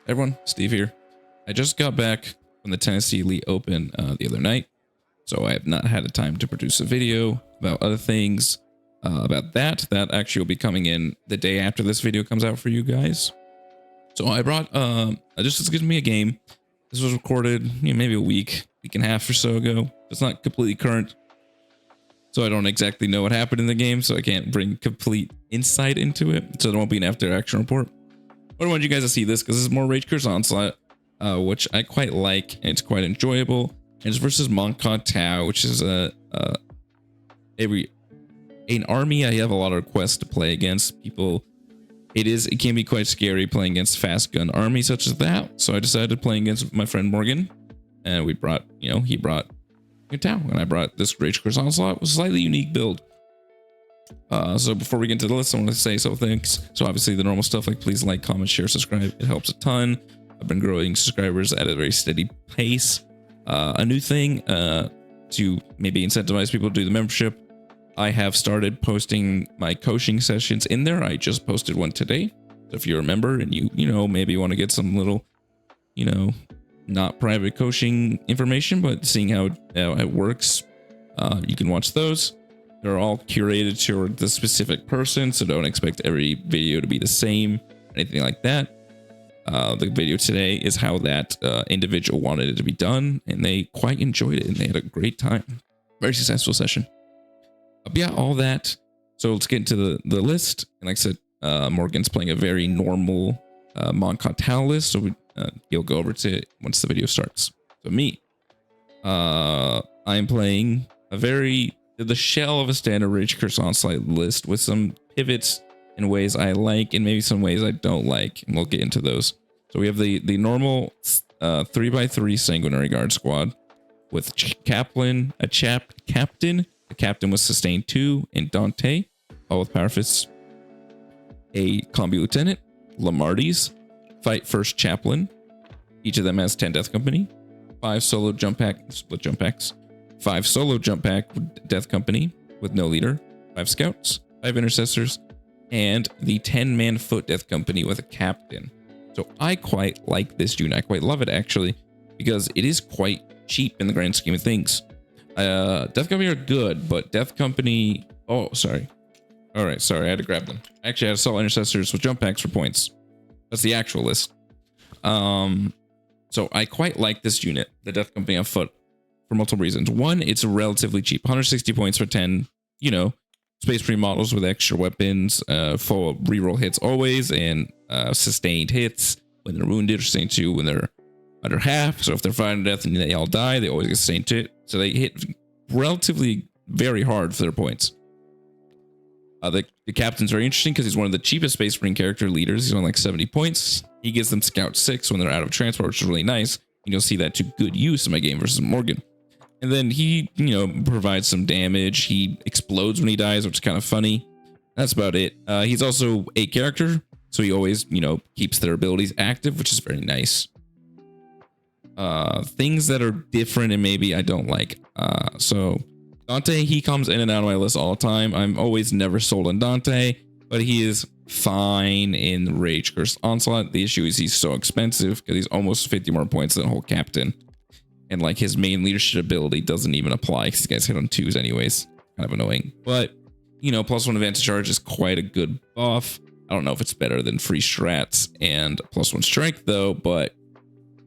Everyone, Steve here. I just got back from the Tennessee Elite Open the other night, so I have not had a time to produce a video about other things. About that actually will be coming in the day after this video comes out for you guys. So I brought just gives me a game. This was recorded maybe a week and a half or so ago. It's not completely current, so I don't exactly know what happened in the game, so I can't bring complete insight into it. So there won't be an after action report. But I want you guys to see this because this is more Rage Curse Onslaught, which I quite like, and it's quite enjoyable. And it's versus Mont'ka, which is an army I have a lot of requests to play against. It can be quite scary playing against fast gun armies such as that. So I decided to play against my friend Morgan, and he brought Tau, and I brought this Rage Curse Onslaught with a slightly unique build. So before we get into the list, I want to say some things. So obviously the normal stuff like please like, comment, share, subscribe. It helps a ton. I've been growing subscribers at a very steady pace. A new thing to maybe incentivize people to do the membership. I have started posting my coaching sessions in there. I just posted one today. So if you remember and you maybe want to get some little, not private coaching information, but seeing how it works, you can watch those. They're all curated toward the specific person, so don't expect every video to be the same, anything like that. The video today is how that individual wanted it to be done, and they quite enjoyed it, and they had a great time. Very successful session. But yeah, all that. So let's get into the list. And like I said, Morgan's playing a very normal Mont'ka list, so he'll go over to it once the video starts. So me, I'm playing the shell of a standard Rage Curse Onslaught list with some pivots in ways I like and maybe some ways I don't like, and we'll get into those. So we have the normal 3x3 Sanguinary Guard squad with Captain, a Captain. The Captain was Sustained 2, and Dante, all with Power Fists. A Combi Lieutenant, Lamarty's, Fight First Chaplain. Each of them has 10 Death Company. 5 solo jump pack, split jump packs. 5 solo jump pack with Death Company with no leader. 5 scouts, 5 intercessors, and the 10-man foot Death Company with a captain. So I quite like this unit. I quite love it actually, because it is quite cheap in the grand scheme of things. Death Company are good, but Death Company... Oh, sorry. All right, sorry, I had to grab them. Actually, I had assault intercessors with jump packs for points. That's the actual list. So I quite like this unit, the Death Company on foot, for multiple reasons. One, it's relatively cheap, 160 points for 10, Space Marine models with extra weapons, full reroll hits always, and sustained hits when they're wounded, or sustained 2 when they're under half. So if they're fighting to death and they all die, they always get sustained 2. So they hit relatively very hard for their points. The captain's very interesting because he's one of the cheapest Space Marine character leaders. He's on like 70 points. He gives them Scout 6 when they're out of transport, which is really nice. And you'll see that to good use in my game versus Morgan. And then he, provides some damage. He explodes when he dies, which is kind of funny. That's about it. He's also a character, so he always, keeps their abilities active, which is very nice. Things that are different and maybe I don't like. So Dante, he comes in and out of my list all the time. I'm always never sold on Dante, but he is fine in Rage Curse Onslaught. The issue is he's so expensive because he's almost 50 more points than the whole captain. And like his main leadership ability doesn't even apply because these guys hit on 2s anyways. Kind of annoying. But, +1 advantage charge is quite a good buff. I don't know if it's better than free strats and +1 strength though, but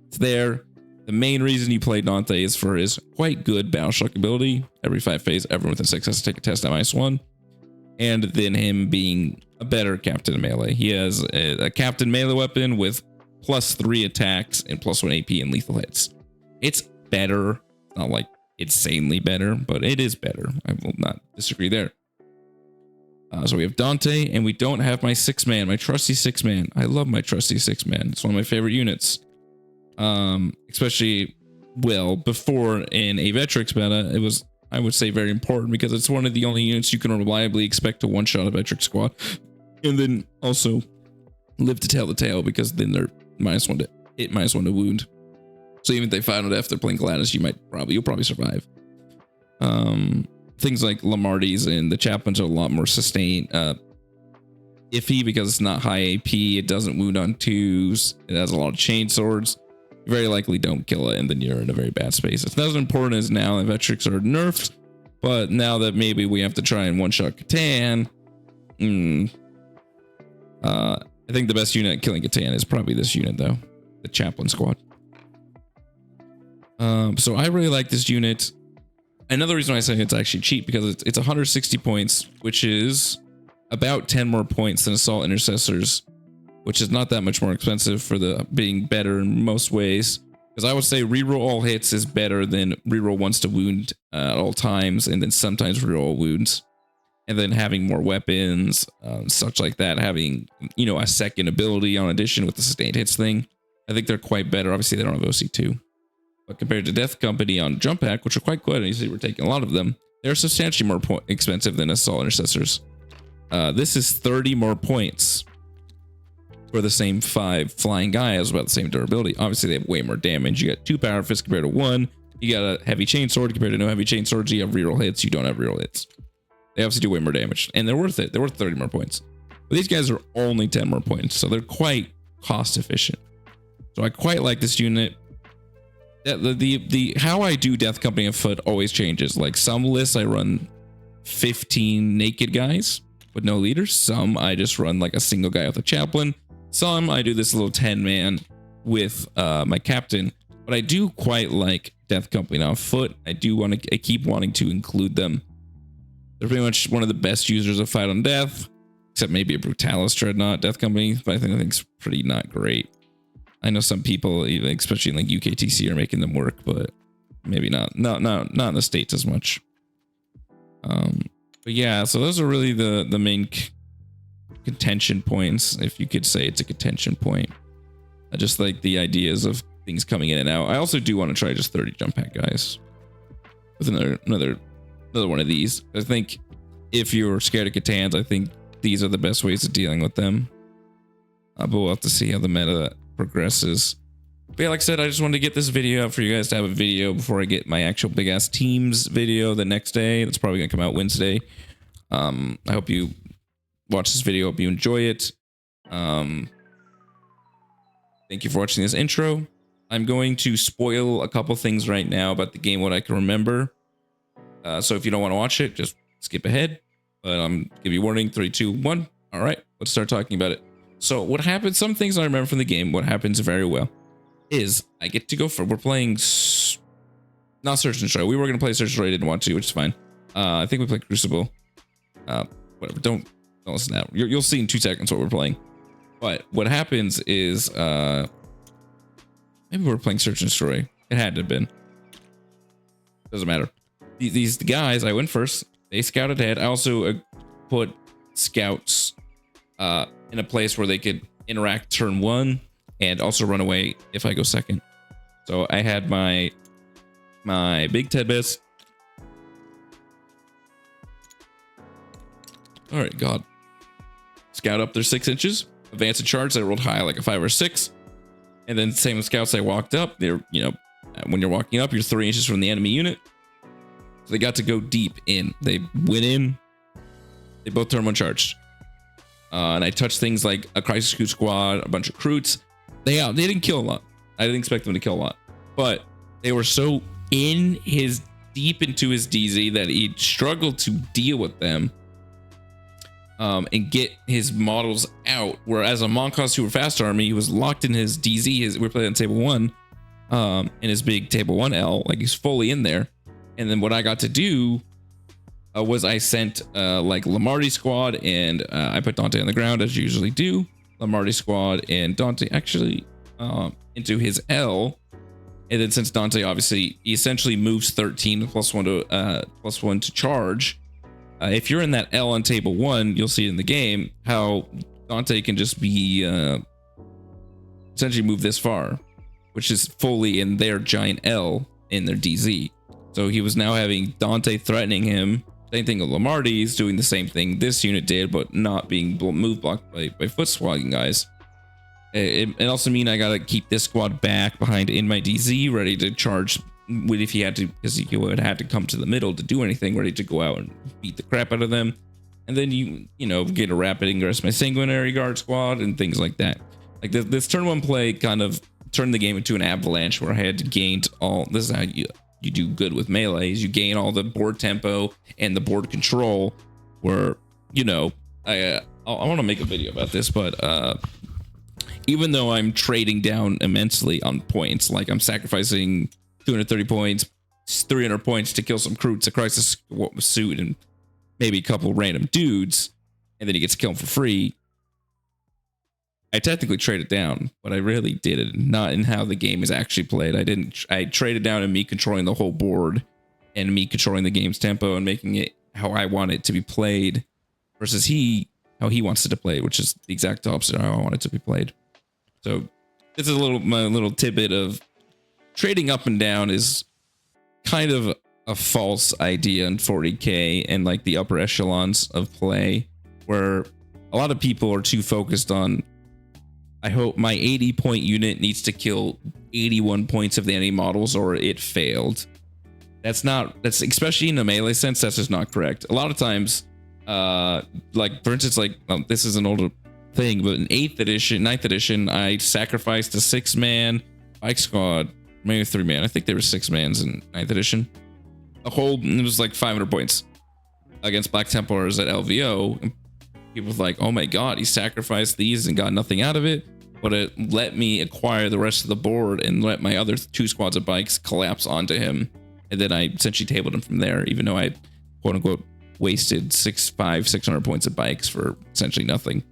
it's there. The main reason you play Dante is for his quite good battle shock ability. Every 5 phase, everyone within 6 has to take a test at -1. And then him being a better captain in melee. He has a captain melee weapon with +3 attacks and +1 AP and lethal hits. It's better. Not like insanely better, but it is better. I will not disagree there. So we have Dante, and we don't have my 6-man, my trusty 6-man. I love my trusty 6-man. It's one of my favorite units. Especially, before in a Vetrix meta, it was, I would say, very important because it's one of the only units you can reliably expect to one-shot a Vetrix squad. And then also live to tell the tale because then they're -1 to wound. So even if they fight on death, they're playing Gladys, you'll probably survive. Things like Lamarty's and the Chaplains are a lot more sustained, iffy because it's not high AP. It doesn't wound on 2s. It has a lot of chain swords. You very likely don't kill it, and then you're in a very bad space. It's not as important as now that Vetrix are nerfed, but now that maybe we have to try and one-shot Catan, I think the best unit at killing Catan is probably this unit, though, the Chaplain Squad. So I really like this unit. Another reason why I say it's actually cheap, because it's 160 points, which is about 10 more points than Assault Intercessors, which is not that much more expensive for the being better in most ways. Because I would say reroll all hits is better than reroll once to wound at all times, and then sometimes reroll wounds. And then having more weapons, such like that, having, you know, a second ability on addition with the sustained hits thing. I think they're quite better. Obviously, they don't have OC2. But compared to Death Company on Jump Pack, which are quite good, and you see we're taking a lot of them, they're substantially more expensive than Assault Intercessors. This is 30 more points for the same 5 flying guys, about the same durability. Obviously, they have way more damage. You got 2 Power Fists compared to 1. You got a Heavy Chain Sword compared to no Heavy Chain Swords. You have reroll hits. You don't have reroll hits. They obviously do way more damage, and they're worth it. They're worth 30 more points. But these guys are only 10 more points, so they're quite cost efficient. So I quite like this unit. The how I do Death Company of Foot always changes. Like some lists I run 15 naked guys with no leaders. Some I just run like a single guy with a chaplain. Some I do this little 10-man with my captain. But I do quite like Death Company on Foot. I keep wanting to include them. They're pretty much one of the best users of Fight on Death, except maybe a Brutalis Dreadnought Death Company, but I think it's pretty not great. I know some people, especially in like UKTC, are making them work, but maybe not in the States as much. But yeah, so those are really the main contention points, if you could say it's a contention point. I just like the ideas of things coming in and out. I also do want to try just 30 jump pack guys with another one of these. I think if you're scared of Catans, I think these are the best ways of dealing with them. But we'll have to see how the meta progresses. But yeah, like I said, I just wanted to get this video out for you guys to have a video before I get my actual big ass teams video the next day. That's probably gonna come out Wednesday. I hope you watch this video. Hope you enjoy it. Thank you for watching this intro. I'm going to spoil a couple things right now about the game, what I can remember. So if you don't want to watch it, just skip ahead. But I'm give you warning. 3, 2, 1. All right, let's start talking about it. So what happens? Some things I remember from the game. What happens very well is I get to go for. We're playing not Search and Destroy. We were gonna play Search and Destroy. I didn't want to, which is fine. I think we played Crucible. Whatever. Don't listen to that. You'll see in 2 seconds what we're playing. But what happens is maybe we're playing Search and Destroy. It had to have been. Doesn't matter. These guys, I went first. They scouted ahead. I also put scouts in a place where they could interact turn 1 and also run away if I go second. So I had my big Ted Best. All right, God. Scout up there 6 inches. Advance and charge. I rolled high like a 5 or 6. And then same with scouts. I walked up. They're, you know, when you're walking up, you're 3 inches from the enemy unit. So they got to go deep in. They went in. They both turn 1 charged. And I touched things like a Crisis Crew squad, a bunch of recruits. They didn't kill a lot. I didn't expect them to kill a lot. But they were so deep into his DZ that he struggled to deal with them. And get his models out. Whereas a Mont'ka Super Fast Army, he was locked in his DZ. We played on table 1. In his big table 1L. Like he's fully in there. And then what I got to do was I sent like Lamarty squad and I put Dante on the ground as you usually do. Lamarty squad and Dante actually into his L. And then since Dante obviously he essentially moves 13 +1 to charge. If you're in that L on table 1, you'll see in the game how Dante can just be essentially move this far, which is fully in their giant L in their DZ. So he was now having Dante threatening him. Same thing with Lamarty's doing the same thing this unit did, but not being move blocked by foot swagging guys. It also mean I gotta keep this squad back behind in my DZ, ready to charge with if he had to, because he would have to come to the middle to do anything, ready to go out and beat the crap out of them. and then you know, get a rapid ingress my sanguinary guard squad and things like that. Like this turn one play kind of turned the game into an avalanche where I had to gain all. This is how you do good with melees. You gain all the board tempo and the board control. Where, you know, I want to make a video about this, but even though I'm trading down immensely on points, like I'm sacrificing 230 points, 300 points to kill some Kroots, a crisis suit, and maybe a couple random dudes, and then he gets killed for free. I technically traded down, but I really did it not in how the game is actually played. I traded down in me controlling the whole board and me controlling the game's tempo and making it how I want it to be played versus how he wants it to play, which is the exact opposite of how I want it to be played. So this is my little tidbit of trading up and down is kind of a false idea in 40k and like the upper echelons of play, where a lot of people are too focused on, I hope my 80 point unit needs to kill 81 points of the enemy models or it failed. That's especially in a melee sense, that's just not correct. A lot of times, like for instance, like this is an older thing, but in 9th edition, I sacrificed a 6-man bike squad, maybe 3-man. I think there were 6-mans in 9th edition. It was like 500 points against Black Templars at LVO. And people were like, oh my god, he sacrificed these and got nothing out of it, but it let me acquire the rest of the board and let my other 2 squads of bikes collapse onto him, and then I essentially tabled him from there, even though I quote unquote wasted 600 points of bikes for essentially nothing.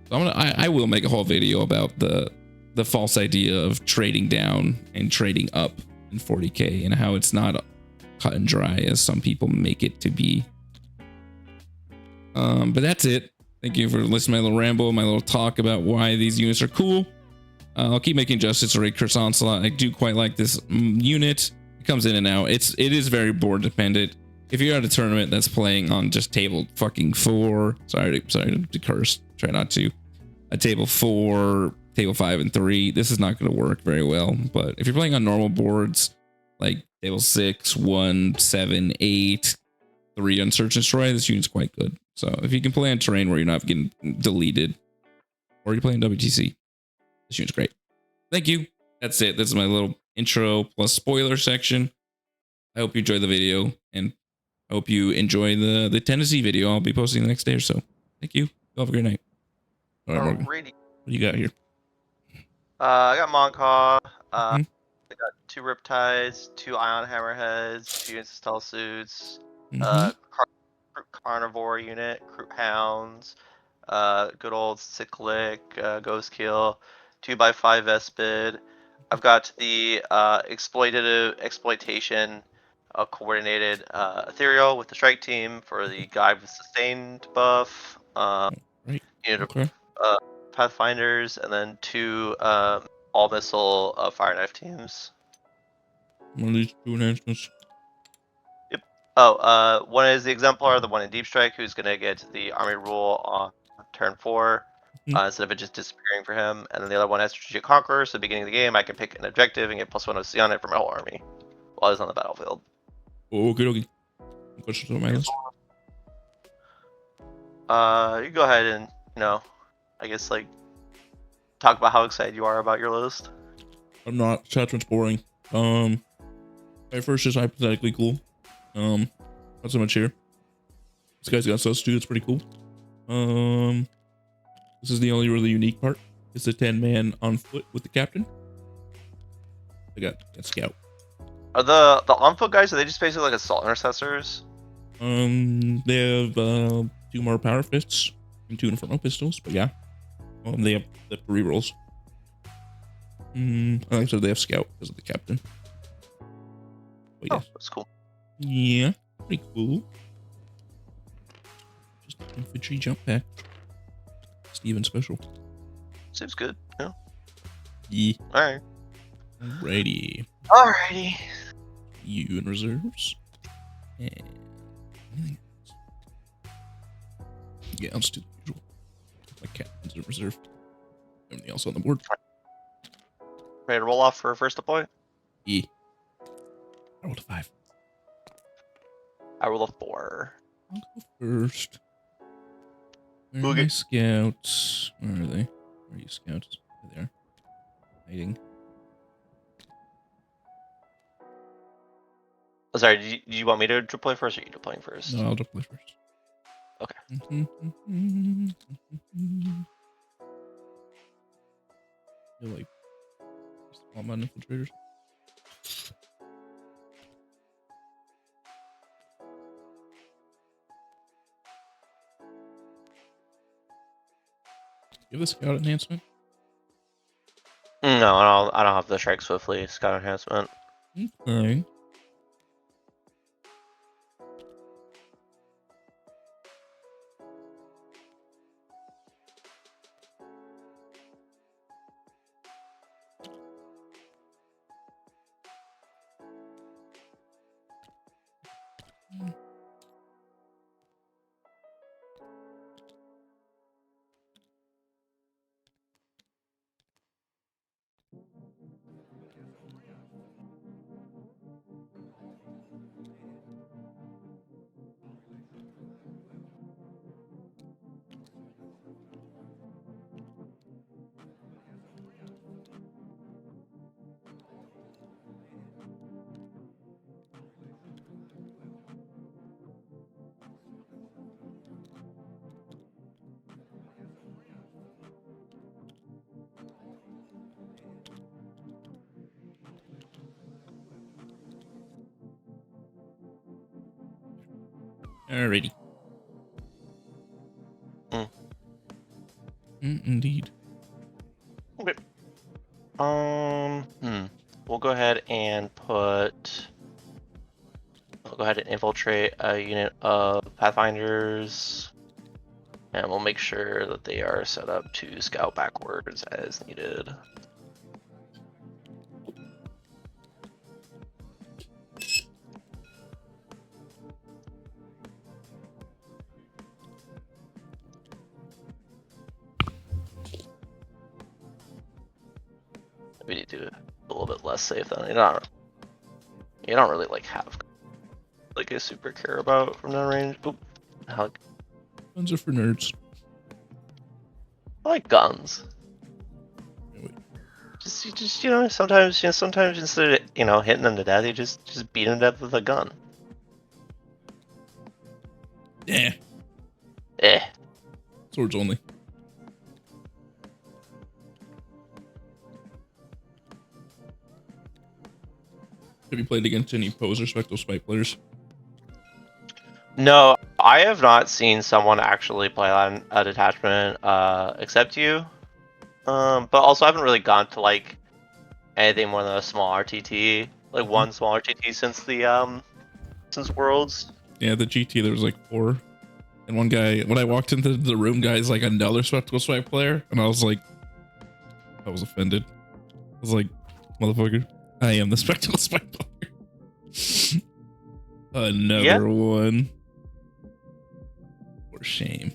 So I will make a whole video about the false idea of trading down and trading up in 40k and how it's not cut and dry as some people make it to be. But that's it. Thank you for listening to my little ramble, my little talk about why these units are cool. I'll keep making justice to Raid Curse Onslaught. I do quite like this unit. It comes in and out. It is very board dependent. If you're at a tournament that's playing on just table fucking 4, sorry to curse, try not to. A table 4, table 5, and 3, this is not going to work very well. But if you're playing on normal boards like table 6, 1, 7, 8, 3 on Search and Destroy, this unit's quite good. So if you can play on terrain where you're not getting deleted, or you're playing WTC, this unit's great. Thank you. That's it. This is my little intro plus spoiler section. I hope you enjoyed the video, and I hope you enjoy the Tennessee video I'll be posting the next day or so. Thank you. Have a great night. All right, Morgan. What do you got here? I got Mont'ka. I got 2 Riptides, 2 Ion Hammerheads, 2 Stealth Suits, Carnivore unit, Hounds, good old Cyclic, Ghost Kill, 2x5 Vespid. I've got the exploitation coordinated Ethereal with the Strike Team for the guide with sustained buff. Pathfinders, and then 2 all missile fire knife teams. One of these 2 enhancements. Yep. Oh, one is the Exemplar, the one in Deep Strike, who's gonna get the army rule on turn 4, instead of it just disappearing for him. And then the other one has Strategic Conqueror, so at the beginning of the game, I can pick an objective and get +1 OC on it for my whole army while it's on the battlefield. Okay. Questions on my list? You go ahead and, I guess, like, talk about how excited you are about your list. I'm not. Chatron's boring. My first is hypothetically cool. Not so much here. This guy's got sus too. It's pretty cool. This is the only really unique part. It's a 10-man on foot with the captain. I got a scout. Are the on foot guys? Are they just basically like assault intercessors? They have 2 more power fists and 2 infernal pistols. But yeah, they have the rerolls. Like I said, they have scout because of the captain. But yes. That's cool. Yeah, pretty cool. Just an infantry jump pack. Steven special. Seems good. Yeah. Yeah. Alright. Alrighty. You in reserves. And anything else? Yeah, I'll just do the usual. My captain's in reserve. Everything else on the board. Ready to roll off for first deploy? Yeah. I rolled a 5. I rolled a 4. I'll go first. Where are Okay. my scouts? Where are they? Where are you scouts? There they are. Hiding. Oh, sorry, do you want me to deploy first, or are you deploying first? No, I'll deploy first. Okay. They're like small amount infiltrators. You have the scout enhancement? No, I don't have the strike swiftly scout enhancement. Okay. Alrighty. Indeed. Okay. We'll go ahead and put. We'll go ahead and infiltrate a unit of Pathfinders, and we'll make sure that they are set up to scout backwards as needed. We need to do a little bit less safe than you don't really like have like a super care about from that range. Oop. I Guns are for nerds. like guns. Wait. Just sometimes instead of hitting them to death, you just beat them to death with a gun. Yeah. Eh. Swords only. Have you played against any Pose or Spectral Spike players? No, I have not seen someone actually play on a detachment except you. But also I haven't really gone to like anything more than a small RTT, like one small RTT since Worlds. Yeah, the GT, there was like 4. And one guy, when I walked into the room, guy's like another Spectral Swipe player. And I was like, I was offended. I was like, motherfucker, I am the Spectral Swipe player. Another one. For shame.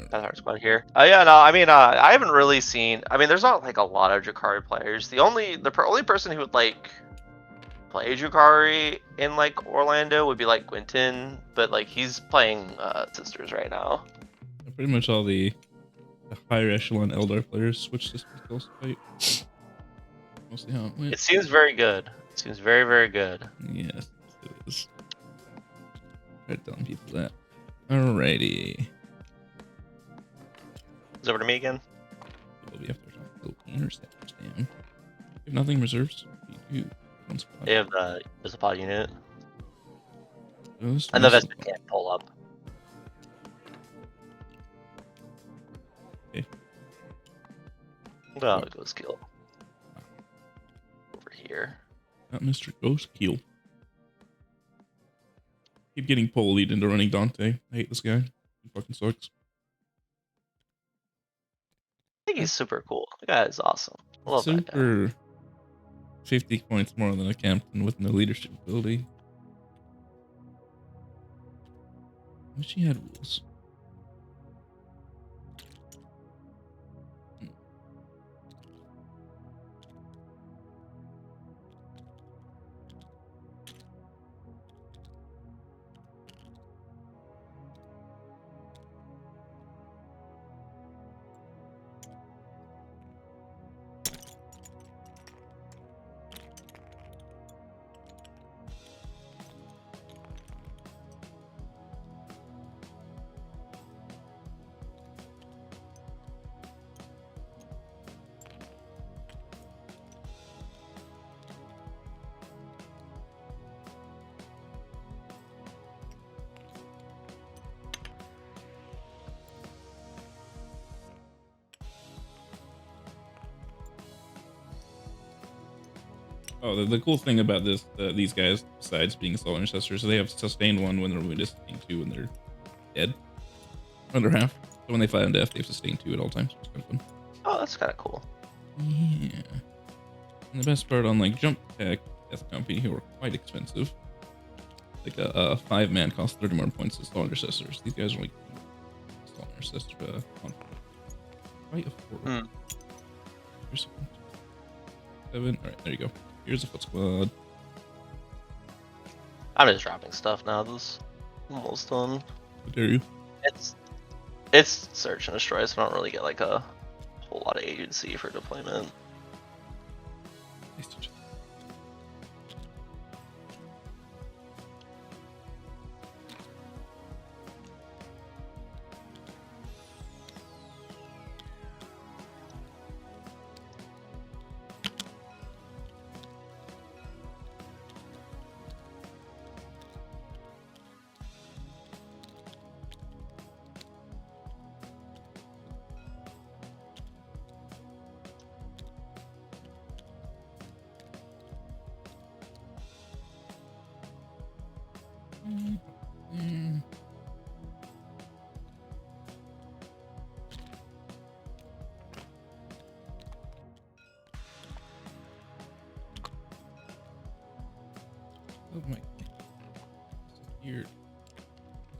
That hard squad here. Yeah, no, I mean, I haven't really seen. I mean, there's not like a lot of Drukhari players. The only person who would like play Drukhari in like Orlando would be like Quinton, but like he's playing Sisters right now. Pretty much all the higher echelon Eldar players switch to Spectral Swipe. Mostly how it went. It seems very good. It seems very, very good. Yes, it is. Try telling people that. Alrighty. It's over to me again. We'll be after some interceptors. Damn. We have nothing reserves. We do. They have the Pod unit. Those And the nice Vespa can't pull up. Okay. Oh, Ghost Kill. Over here. Not Mr. Ghost Keel. Keep getting pollied into running Dante. I hate this guy. He fucking sucks. I think he's super cool. The guy is awesome. I love that guy. Super 50 points more than a captain with no leadership ability. Wish he had rules. Oh, the cool thing about these guys, besides being soul intercessors, they have sustained 1 when they're wounded, sustained 2 when they're dead, under half. So when they fight on death, they have sustained 2 at all times. It's kind of fun. Oh, that's kind of cool. Yeah. And the best part on like jump tech death company who are quite expensive. Like a 5-man costs 30 more points than soul intercessors. These guys are like soul intercessor quite affordable. Here's 7. All right, there you go. Here's a foot squad. I'm just dropping stuff now. This is almost done. How dare you? It's search and destroy, so I don't really get like a whole lot of agency for deployment. Oh my! Disappeared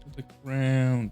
to the ground.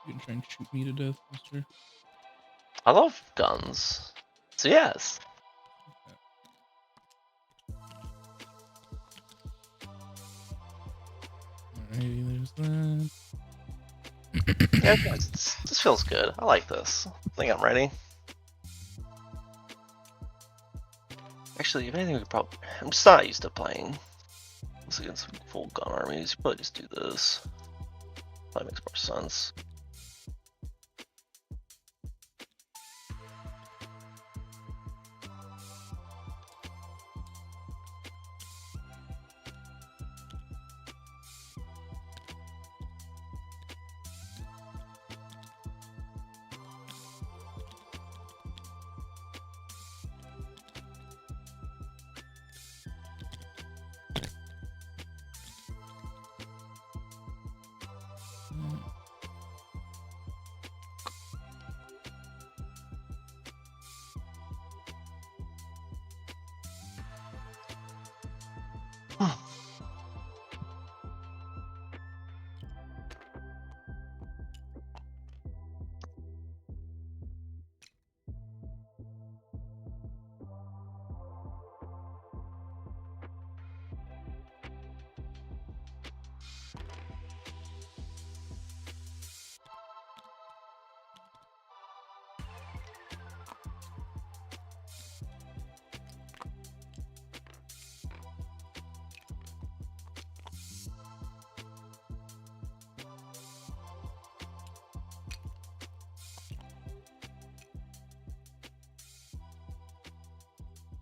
You gonna try and shoot me to death, mister? I love guns. So yes. Alrighty, there's that. Yeah, this feels good. I like this. I think I'm ready. Actually, if anything, we could probably. I'm just not used to playing this against full gun armies. You probably just do this. Probably makes more sense.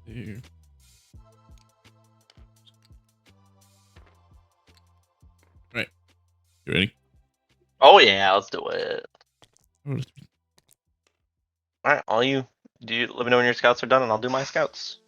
There. Right. You ready? Oh yeah, let's do it. Oh, All right, all you do. Let me know when your scouts are done, and I'll do my scouts.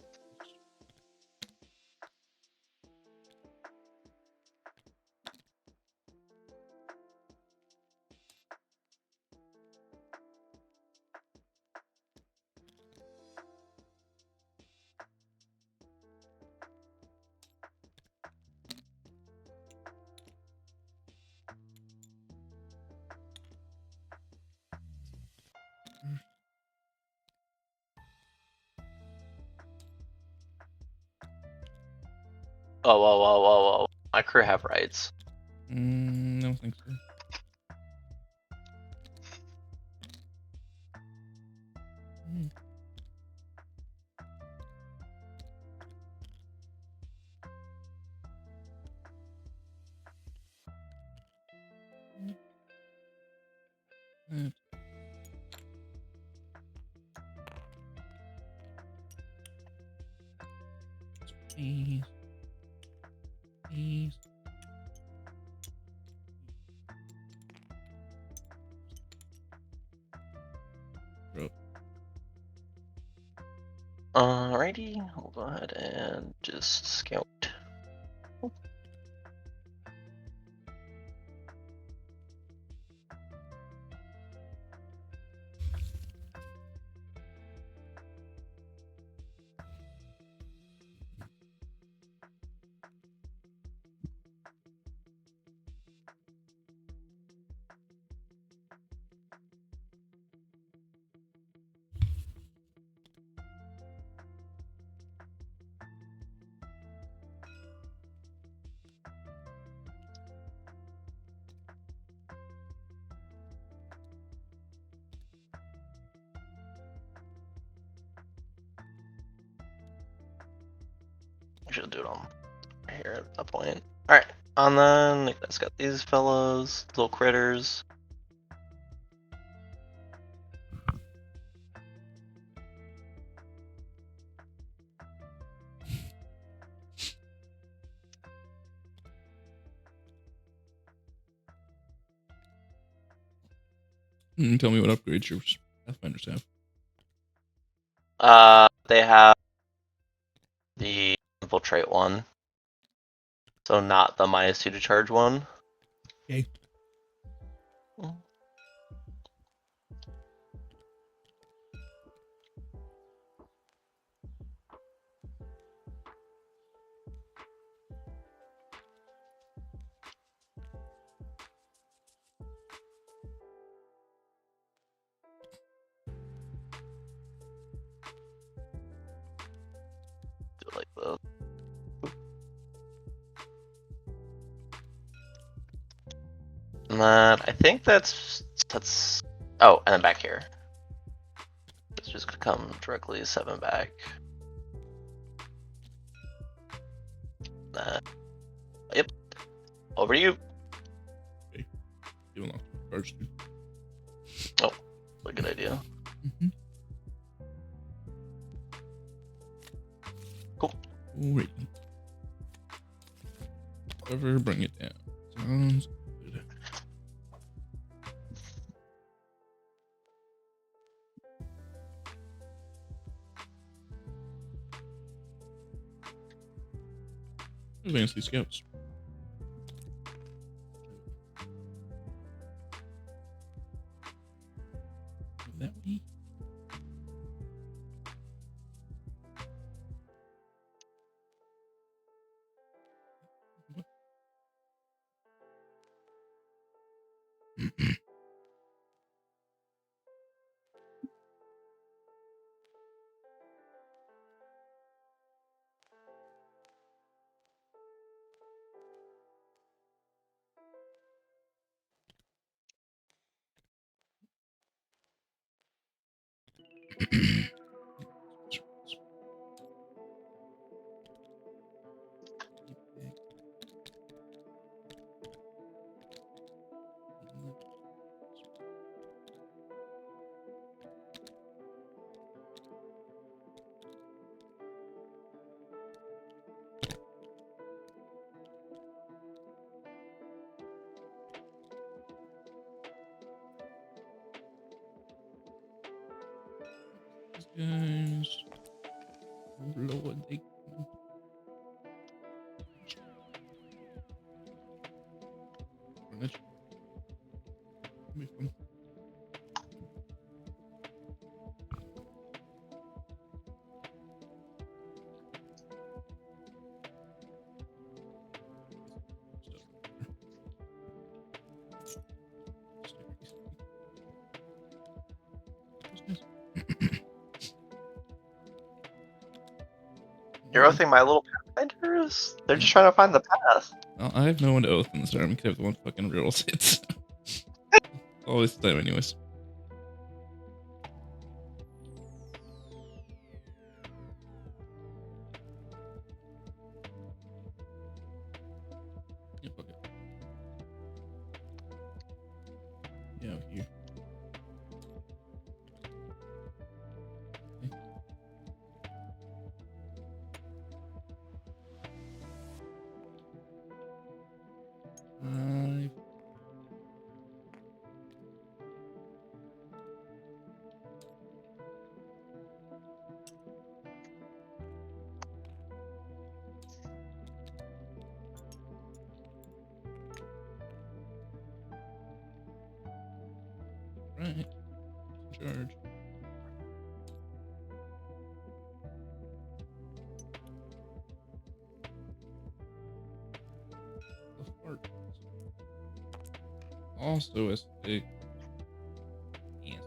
Oh, whoa, whoa, whoa, whoa! my crew have rights? I don't think so. Please. Please. Bro. Alrighty, we'll go ahead and just scout. I should do it on here at that point. Alright, and then let's got these fellows, little critters. Tell me what upgrades your Pathfinders have. They have the infiltrate one, so not the -2 to charge one. Okay. Do it like this. And then I think that's oh, and then back here. It's just gonna come directly 7 back. Yep. Over to you. Okay. Give them charge. Oh, a good idea. Mm-hmm. Cool. Wait. Ever bring it down. Sounds good. Advance these scouts. That way. Guys, Lord, they You're oathing my little Pathfinders? nightmares? They're just trying to find the path. Well, I have no one to oath in this army because I have the one fucking rerolls hits. Always the time, anyways. Yeah, fuck it. Yeah, over here. Okay. Right. Charge. The fart. Also a stick. Yes.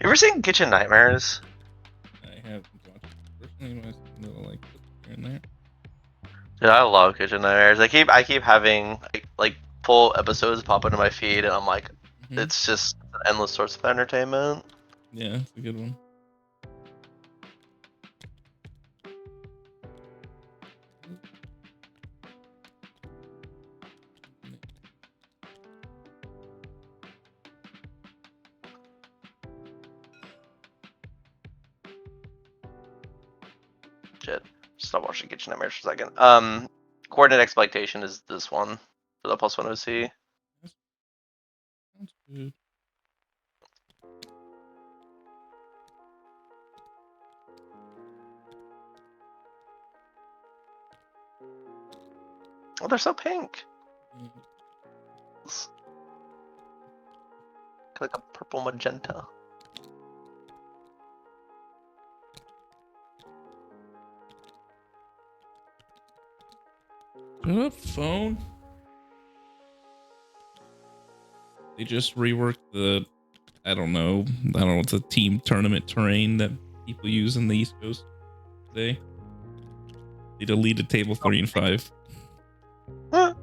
You ever seen Kitchen Nightmares? I have watched personally my little like here and there. Dude, I love Kitchen Nightmares. I keep having like full episodes pop into my feed, and I'm like, it's just an endless source of entertainment. Yeah, it's a good one. Shit. Stop watching Kitchen Nightmares for a second. Coordinate Exploitation is this one for the +1 OC. Sounds good. Oh, they're so pink. Yeah. It's like a purple magenta. Shut up, phone. They just reworked the, I don't know, the team tournament terrain that people use in the East Coast today. They deleted table 3 and 5. Huh.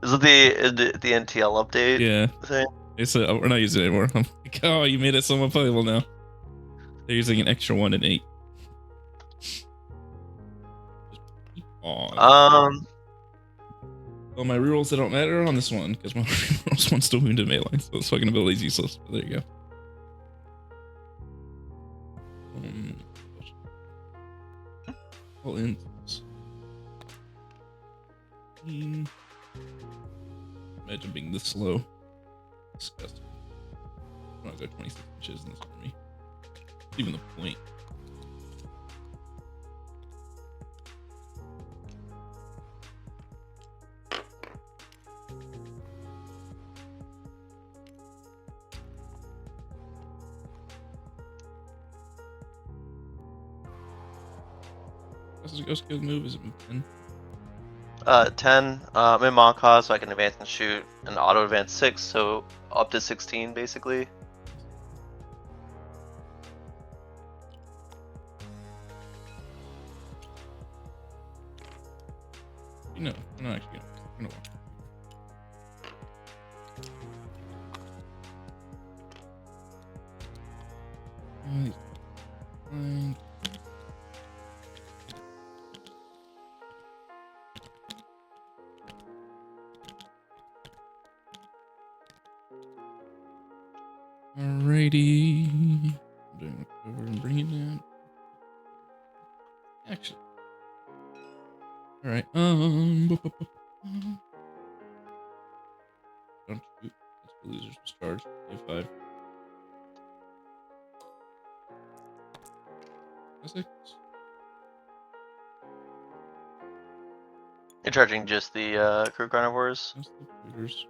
Is it the NTL update? Yeah. Thing? It's we're not using it anymore. I'm like, oh, you made it so much playable now. They're using an extra 1 and 8. Just keep on. Well, my rerolls that don't matter on this one because my rerolls one still wounded melee, so this fucking ability is useless. But there you go. All in. Imagine being this slow. Disgusting. I'm not go 26 inches in this army. Even the point. What's the ghost kid move? Is it move 10? 10. I'm in Mont'ka, so I can advance and shoot, and auto advance 6, so up to 16 basically. No, we're not actually gonna walk. Fine. Alrighty. I'm doing whatever and bring it down. Actually. Alright. Don't shoot. That's the losers charge. A5. A6. You're charging just the crew carnivores. That's the looters.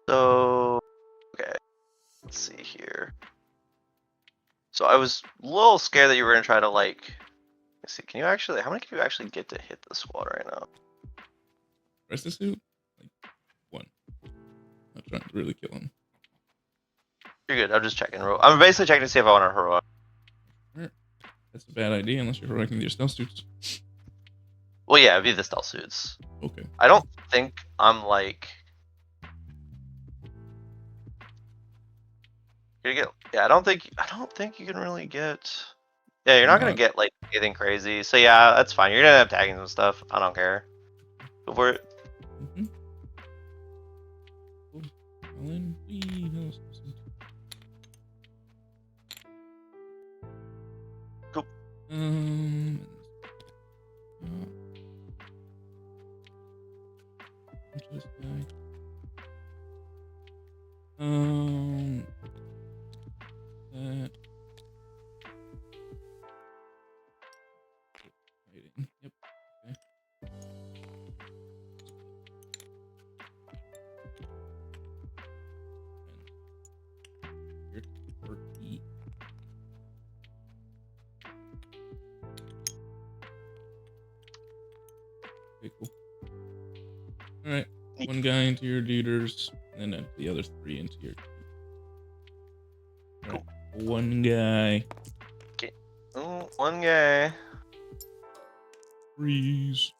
So, okay, let's see here. So I was a little scared that you were gonna try to like. Let's see, can you actually? How many can you actually get to hit the squad right now? Rest of suit? Like, one. Not trying to really kill him. You're good. I'm just checking. I'm basically checking to see if I want to heroic. That's a bad idea unless you're heroic with your stealth suits. Well, yeah, it'd be the stealth suits. Okay. I don't think I'm like. You're gonna get. Yeah, I don't think you can really get. Yeah, you're not gonna get like anything crazy. So yeah, that's fine. You're gonna have taggings and stuff. I don't care. Go for it. Mm-hmm. Cool. Alan, Cool. This guy. That. Yep. Okay. Here's 30. Okay, cool. Alright. One guy into your leaders, and then the other three into your. Alright. Cool. One guy. Okay. Oh, one guy. Freeze.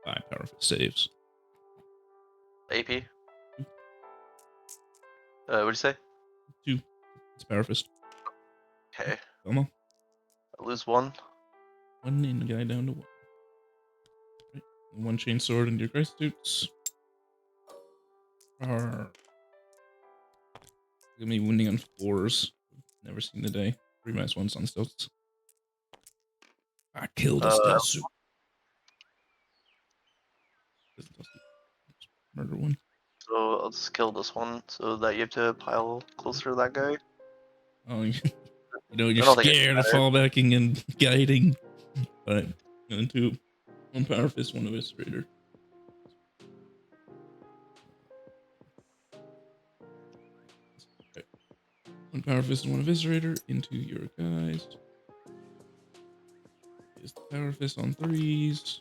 5 powerful saves. AP. What'd you say? 2. It's power fist. Okay. Come on. I lose one. One in the guy down to 1. Right. One chain sword into your Christ suits. Arr. Look at me wounding on 4s. Never seen the day. 3 -1s on stealths. I killed a stealth suit. Murder one. So I'll just kill this one so that you have to pile closer to that guy. Oh, you know, you're scared of fallbacking and guiding. But and 2. One power fist, one eviscerator. Okay. One power fist and one eviscerator into your guys. Here's the power fist on 3s.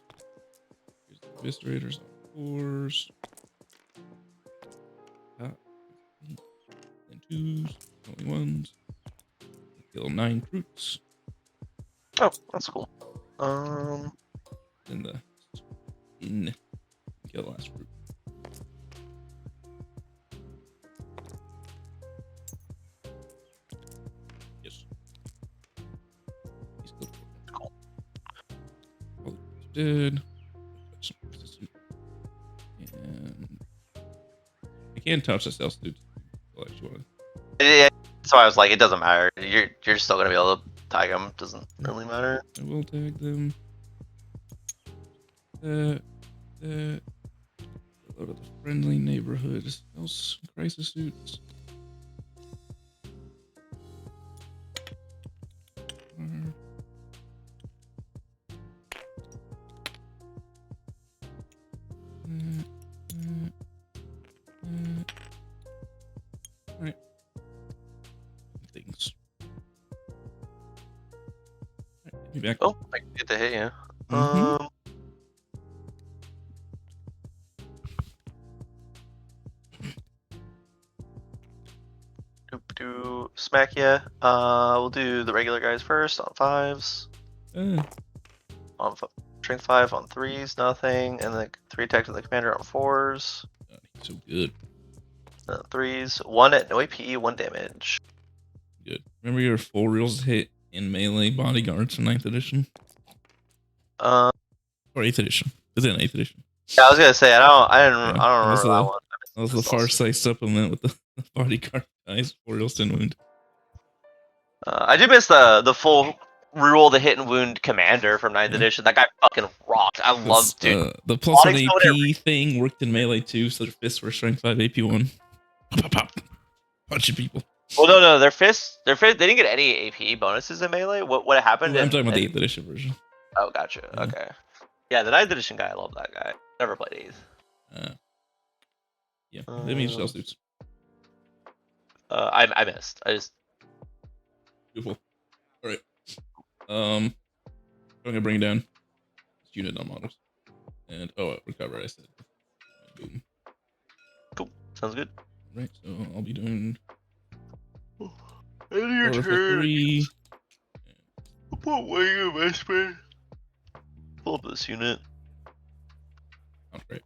Here's the eviscerators on 4s. And 2s. Only 1s. Kill 9 troops. Oh, that's cool. Then the kill the last group. Yes. He's good. Cool. All dead. And can't touch the stealth suit. Yeah, so I was like, it doesn't matter. You're still gonna be able to tag them. Doesn't really matter. I will tag them. Go to the friendly neighborhood. Else crisis suits. Alright. Things. Alright, get me back. Oh, I can get the hit, yeah. Mhm. Smack ya. We'll do the regular guys first on 5s. On strength 5 on 3s, nothing, and then 3 attacks with the commander on 4s. He's so good. 3s, 1 at no AP, 1 damage. Good. Remember your full reels hit in melee bodyguards in 9th edition? Or 8th edition. Is it in 8th edition? Yeah, I was gonna say I don't remember that one. That was the far sight supplement with the bodyguard guys. 4 reels 10 wound. I did miss the full reroll the hit and wound commander from 9th edition. That guy fucking rocked. I loved dude. The plus 1 AP thing worked in melee too, so their fists were strength 5 AP 1. Pop, pop, pop. Punching people. Well, no, their fists, they didn't get any AP bonuses in melee. What happened? I'm talking about the 8th edition version. Oh, gotcha. Yeah. Okay. Yeah, the 9th edition guy, I love that guy. Never played 8th. Yeah, they mean shell suits. I missed. I just beautiful. All right. I'm gonna bring it down. It's unit non models. And recover. I said. Boom. Cool. Sounds good. All right. So I'll be doing. End your turn. 3. Put weighing investment. Pull up this unit. Sounds great.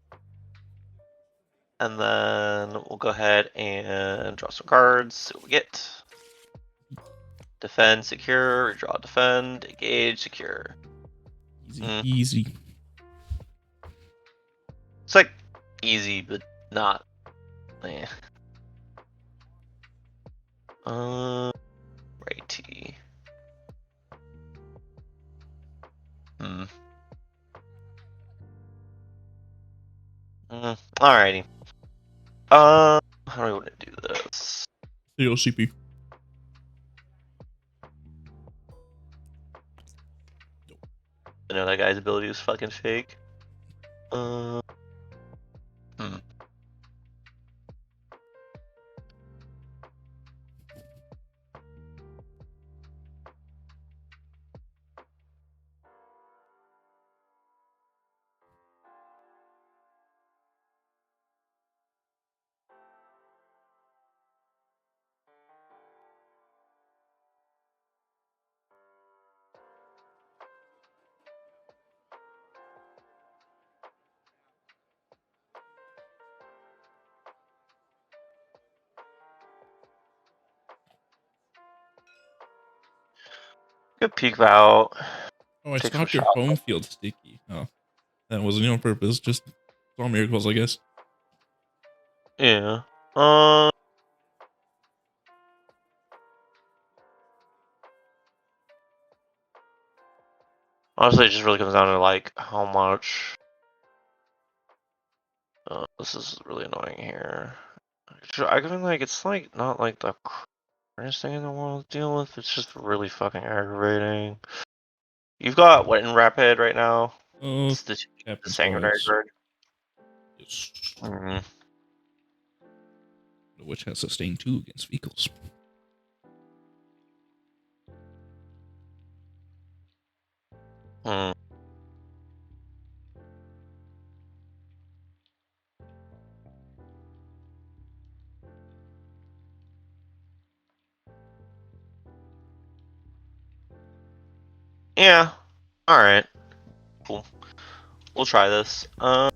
And then we'll go ahead and draw some cards. See what we get. Defend, secure, redraw, defend, engage, secure. Easy. It's like easy, but not. Eh. Righty. Alrighty. How do we want to do this? CP. I know that guy's ability is fucking fake. Good peek out. Oh, I stopped your home field sticky. Oh, that wasn't on purpose. Just all miracles, I guess. Yeah. Honestly, it just really comes down to like how much. This is really annoying here. I mean, like it's like not like the hardest thing in the world to deal with. It's just really fucking aggravating. You've got what in Rapid right now? Oh, It's the sanguinary bird. Yes. Mm-hmm. Which has sustained 2 against vehicles. Yeah. All right. Cool. We'll try this. We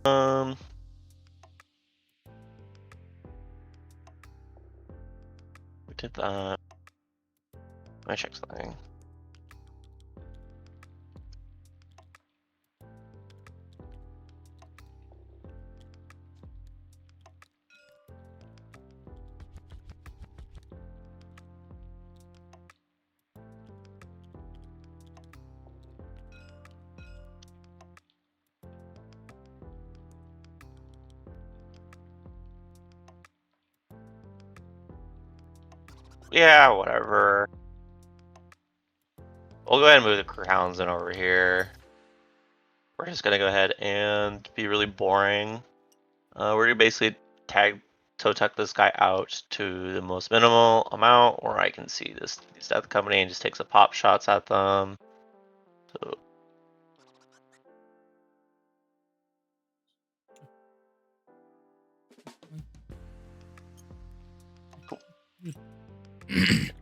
did that. I check something. Yeah, whatever. We'll go ahead and move the crew hounds in over here. We're just gonna go ahead and be really boring. We're gonna basically toe tuck this guy out to the most minimal amount, or I can see these death company and just take some pop shots at them. So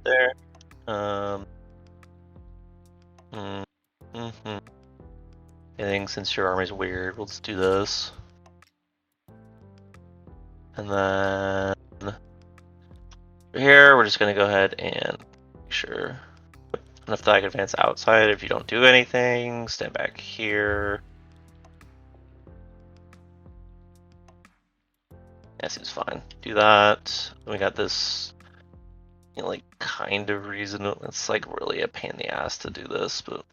there. I think since your army's weird, we'll just do this. And then here, we're just gonna go ahead and make sure enough that I can advance outside. If you don't do anything, stand back here. That seems fine. Do that. We got this, you know, like kind of reason. It's like really a pain in the ass to do this, but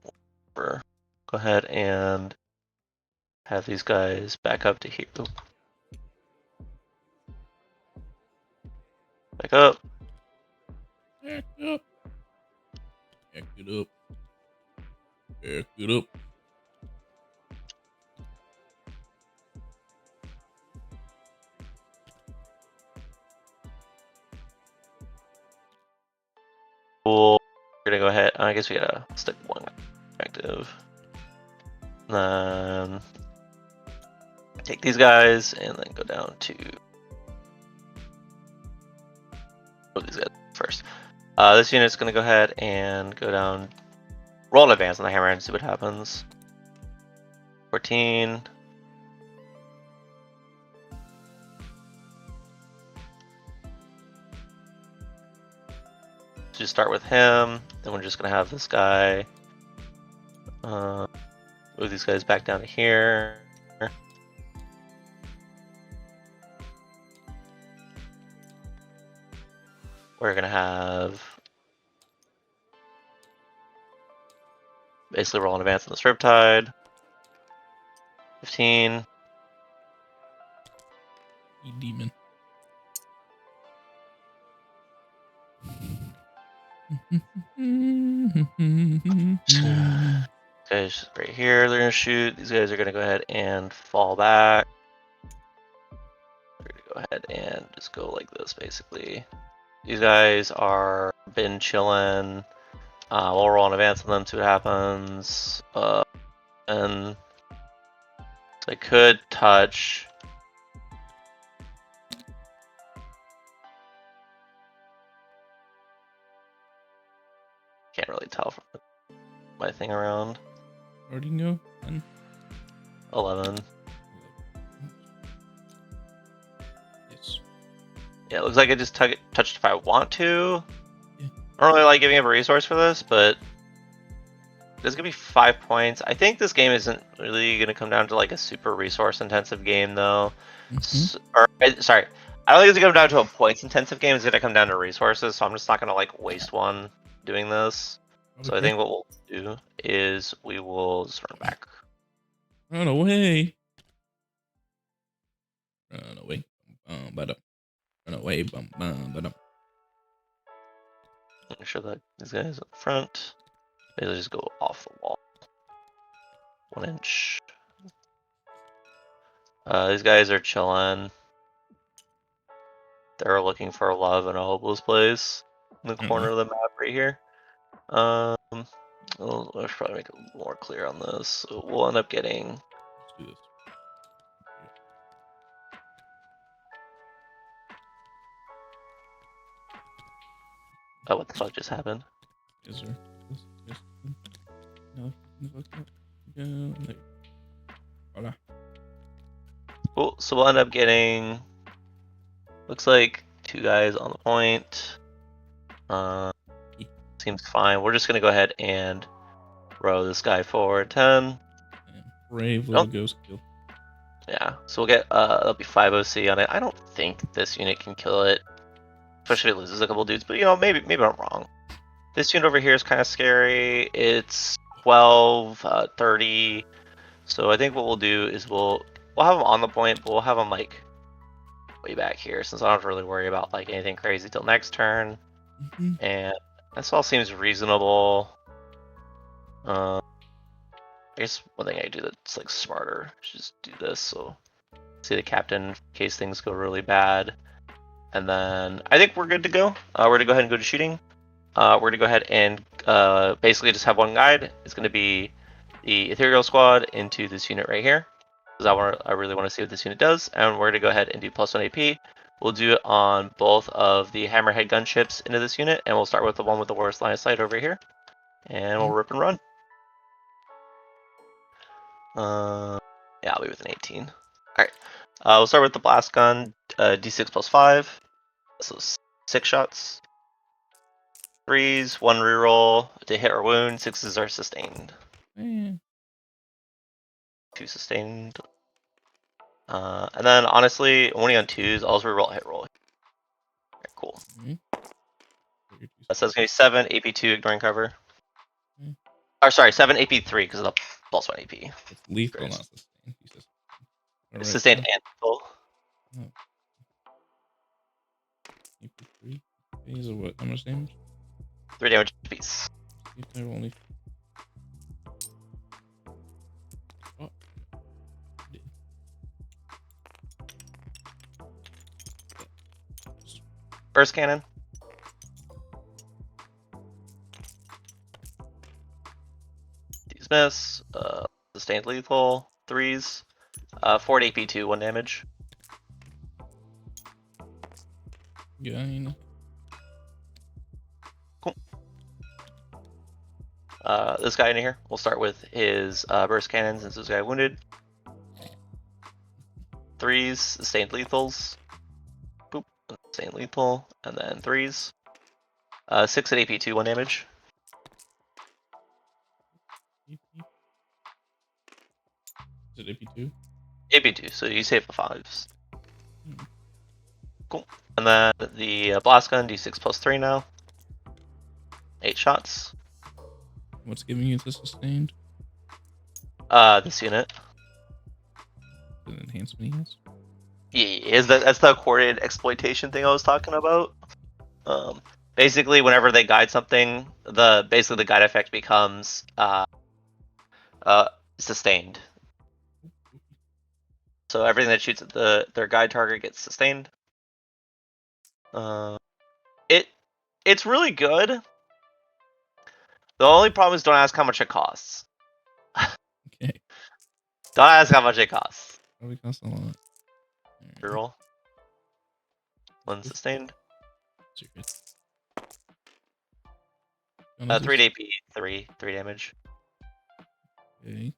whatever. Go ahead and have these guys back up to here. Oop. Back up. Back up. Back it up. Back it up. Cool. We're gonna go ahead. I guess we gotta stick one objective. Then take these guys and then go down to these guys first. This unit's gonna go ahead and go down, roll an advance on the hammer and see what happens. 14. So just start with him, then we're just gonna have this guy move these guys back down to here. We're gonna have basically roll an advance on this Riptide. 15. You demon. Guys right here, they're gonna shoot. These guys are gonna go ahead and fall back. We're gonna go ahead and just go like this, basically. These guys are been chilling. We'll roll an advance on them, see what happens. And so I could touch. Can't really tell from my thing around. Where do you go? 11. Yes. Yeah, it looks like I just touched if I want to. Yeah. I don't really like giving up a resource for this, but there's gonna be 5 points. I think this game isn't really gonna come down to like a super resource intensive game though. Sorry, I don't think it's gonna come down to a points intensive game. It's gonna come down to resources, so I'm just not gonna like waste one doing this. So I think what we'll do is we will just run back. Run away. Run away. Run away. Make sure that these guys up front. They'll just go off the wall. 1 inch. These guys are chilling. They're looking for love in a hopeless place in the corner of the map right here. I should probably make it more clear on this. So we'll end up getting. Let's do this. Oh, what the fuck just happened? Yes, sir. No. There. Voila. Cool. So we'll end up getting. Looks like 2 guys on the point. Seems fine. We're just gonna go ahead and row this guy forward 10. And brave little ghost kill. Yeah. So we'll get that'll be 5 OC on it. I don't think this unit can kill it, especially if it loses a couple dudes. But you know, maybe I'm wrong. This unit over here is kind of scary. It's 12, 30. So I think what we'll do is we'll have them on the point, but we'll have them like way back here, since I don't have to really worry about like anything crazy till next turn. And this all seems reasonable. I guess one thing I do that's like smarter is just do this. So see the captain in case things go really bad. And then I think we're good to go. We're gonna go ahead and go to shooting. We're gonna go ahead and basically just have one guide. It's gonna be the ethereal squad into this unit right here, because I really want to see what this unit does. And we're gonna go ahead and do +1 AP. We'll do it on both of the hammerhead gunships into this unit, and we'll start with the one with the worst line of sight over here, and we'll rip and run. Yeah, I'll be with an 18. All right, we'll start with the blast gun, D6 +5, so 6 shots. 3s, 1 reroll to hit or wound. 6s are sustained. 2 sustained. And then honestly, only on 2s, I'll just reroll hit roll. Okay, cool. So it's gonna be 7 AP2 ignoring cover. Or sorry, 7 AP3 because of the +1 AP. It's lethal, not sustained. It's sustained and lethal. Oh. AP3. These are what? How much damage? 3 damage apiece. Only. Oh. Burst cannon. These miss. Sustained lethal. 3s. 4 AP2, 1 damage. Gain. Cool. This guy in here, we'll start with his burst cannon since this guy wounded. 3s, sustained lethals. Boop, sustained lethal, and then 3s. 6 at AP2, 1 damage. Is it AP2? AP2, so you save the 5s. Cool. And then the blast gun, D6 +3 now. 8 shots. What's giving you the sustained? This unit. An enhancement he has? Yeah, that's the coordinated exploitation thing I was talking about. Basically, whenever they guide something, basically the guide effect becomes sustained. So everything that shoots at their guide target gets sustained. It's really good. The only problem is don't ask how much it costs. Okay. Don't ask how much it costs. Probably costs a lot. Reroll. 1 sustained. 3 AP, 3 damage. Okay.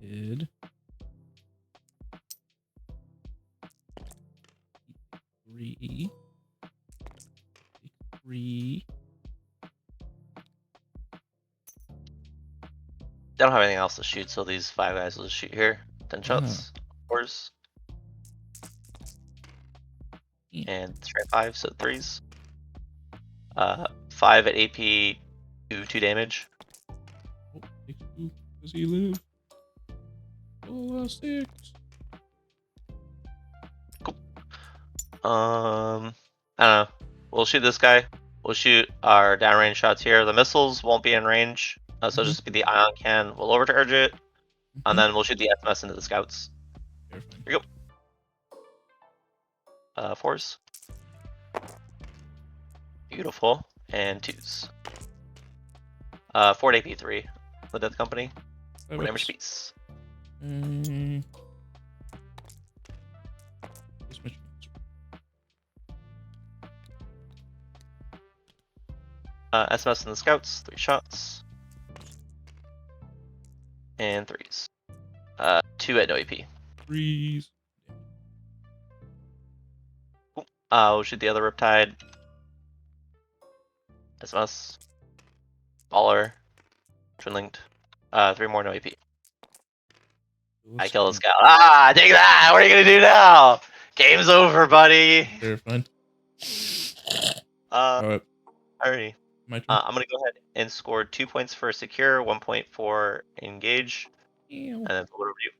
Did 3. 3. They don't have anything else to shoot, so these 5 guys will just shoot here. 10 shots. 4s. Yeah. And 5, so 3s. 5 at AP, 2 damage. Oh, 2. Does he live? Oh, 6. Cool. I don't know. We'll shoot this guy. We'll shoot our downrange shots here. The missiles won't be in range, so just be the ion can. We'll overcharge it, and then we'll shoot the SMS into the scouts. Here we go. 4s. Beautiful. And 2s. 4 AP3. The Death Company. 1 damage piece. SMS in the scouts. 3 shots. And 3s. 2 at no AP. 3s. Cool. We'll shoot the other Riptide. SMS. Baller. Twin linked. 3 more no AP. I kill the scout. Ah, take that! What are you gonna do now? Game's over, buddy. Very fun. Alrighty. My turn. I'm gonna go ahead and score 2 points for secure, 1 point for engage, and then what over you?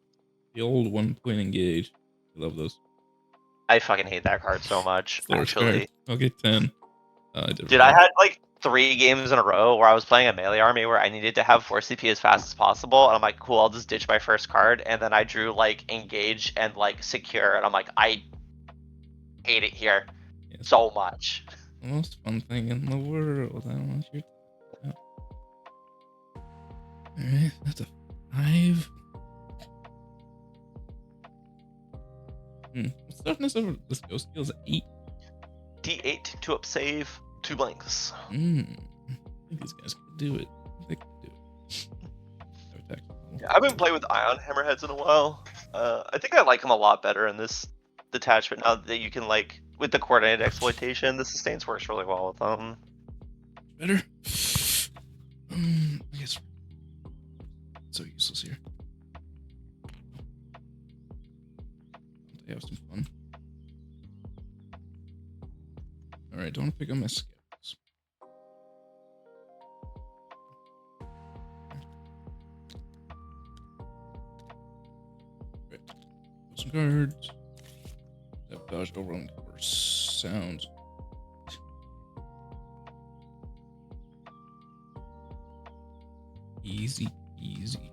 The old 1 point engage. I love those. I fucking hate that card so much. Actually, I'll get 10. I did. Dude, I had like 3 games in a row where I was playing a melee army where I needed to have 4 CP as fast as possible, and I'm like, cool, I'll just ditch my first card, and then I drew like engage and like secure, and I'm like, I hate it here so much. The most fun thing in the world. I don't want you to know. Alright, that's a 5. What's the toughness of this ghost skill is 8? D8 to up save 2 blanks. I think these guys could do it. They could do it. Yeah, I haven't played with Ion Hammerheads in a while. I think I like them a lot better in this detachment now that you can like with the coordinated exploitation. The sustains works really well with them. Better. I guess so useless here. They have some fun. All right, don't want to pick up my scouts. Right. Some cards. Sabotage overrun course. Sounds. Easy, easy.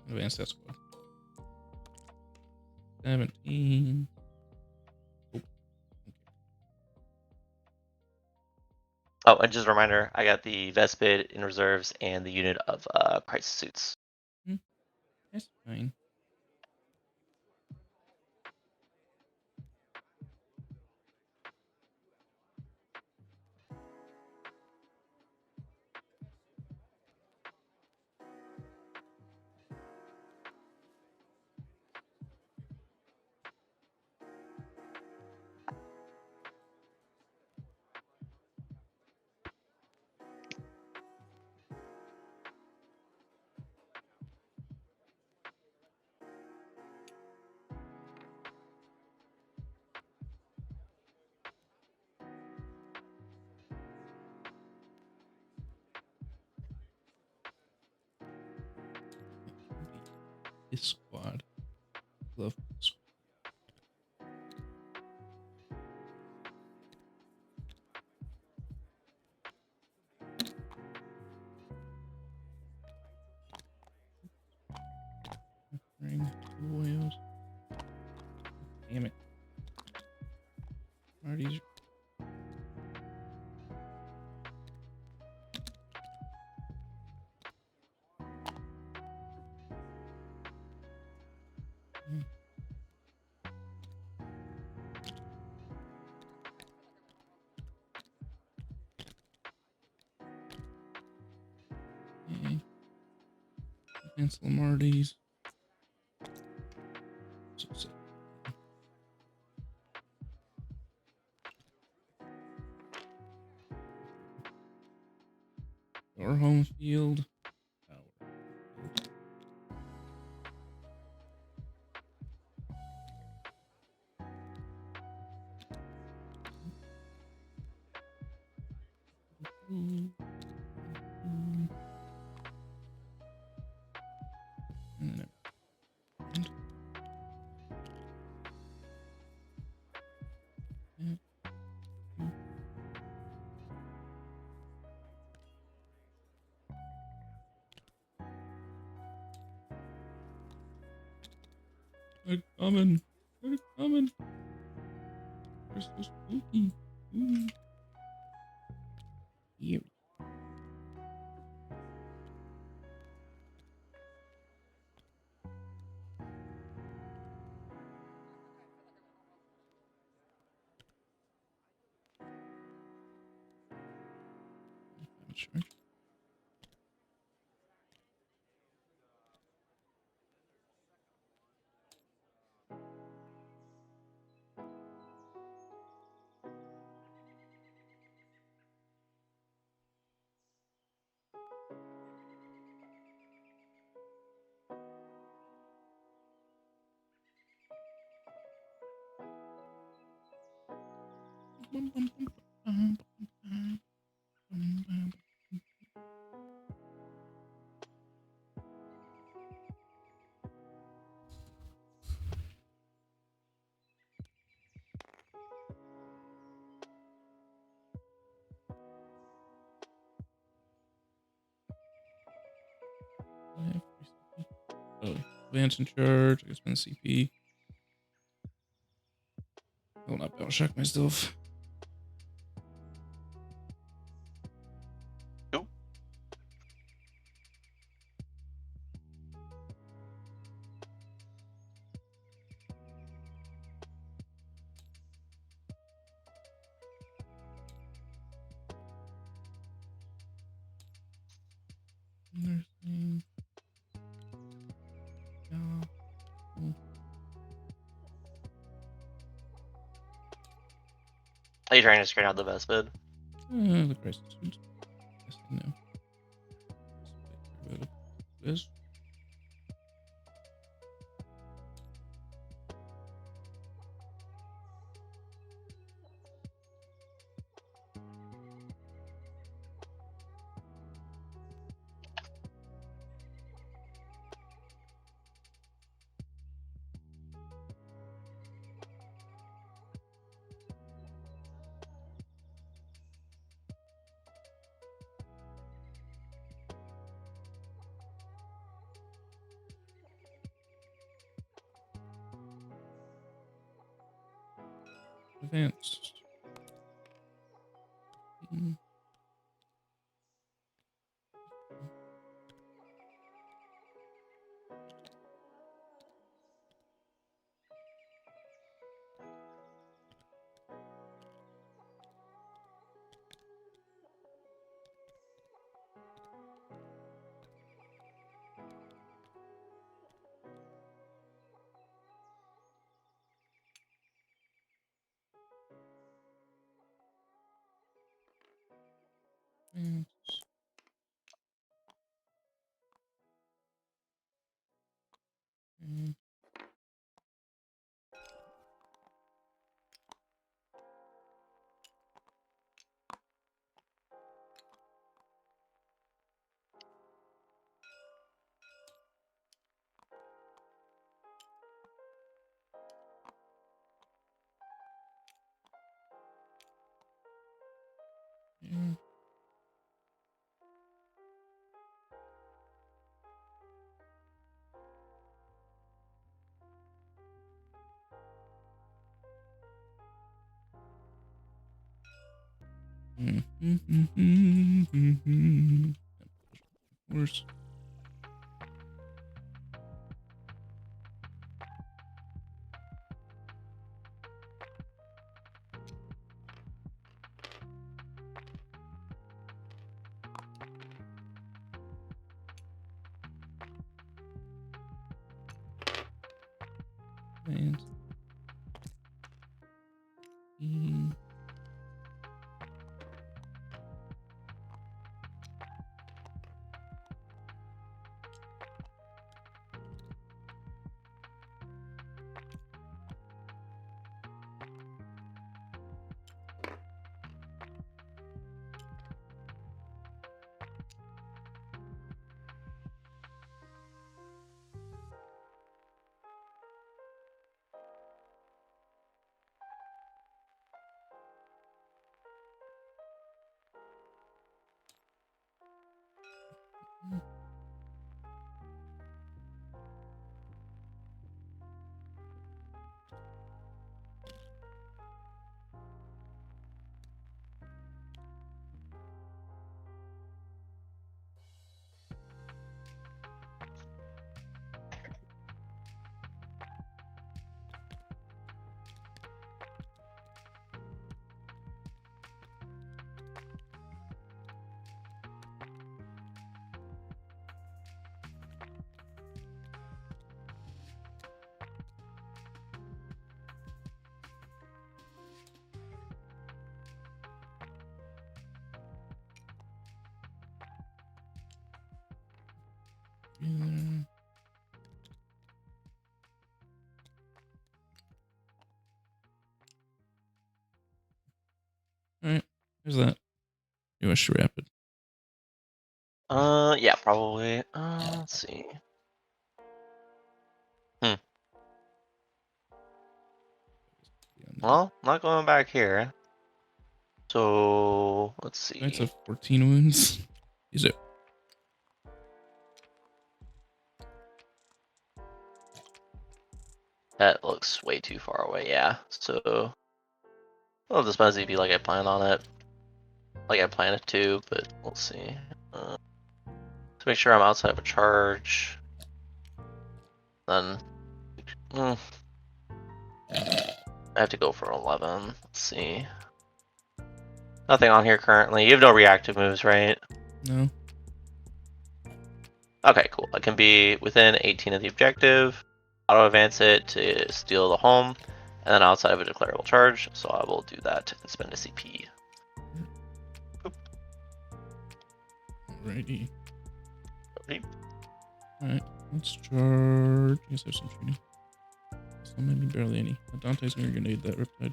Advance that squad. 17. Oh, okay. Oh, and just a reminder, I got the Vespid in reserves and the unit of crisis suits. That's fine. This squad. Love this squad. Ring whales. Damn it. Marty's. Okay. Cancel Marty's. So sick. Your home field. Our field. And then and they're coming. They're coming. They're so spooky. Ooh. Here. Sure. advance and charge. I guess spend CP. I'll not battle shock myself. Nope. Nursing. Yeah. Are you trying to screen out the best bid? The crisis. Yes, no. This. Advanced. Worse. And all right, there's that. US Rapid. Yeah, probably. Let's see. Well, not going back here. So let's see. Knights of 14 wounds. Is it? That looks way too far away, yeah. So, well, this might be like I planned on it. Like I planned it to, but we'll see. To make sure I'm outside of a charge. Then, I have to go for 11. Let's see. Nothing on here currently. You have no reactive moves, right? No. Okay, cool. I can be within 18 of the objective, auto advance it to steal the home, and then outside of a declarable charge. So I will do that and spend a CP. Alrighty. Okay. Alright, let's charge. I guess there's some shooting. So maybe barely any. Dante's gonna grenade that Riptide.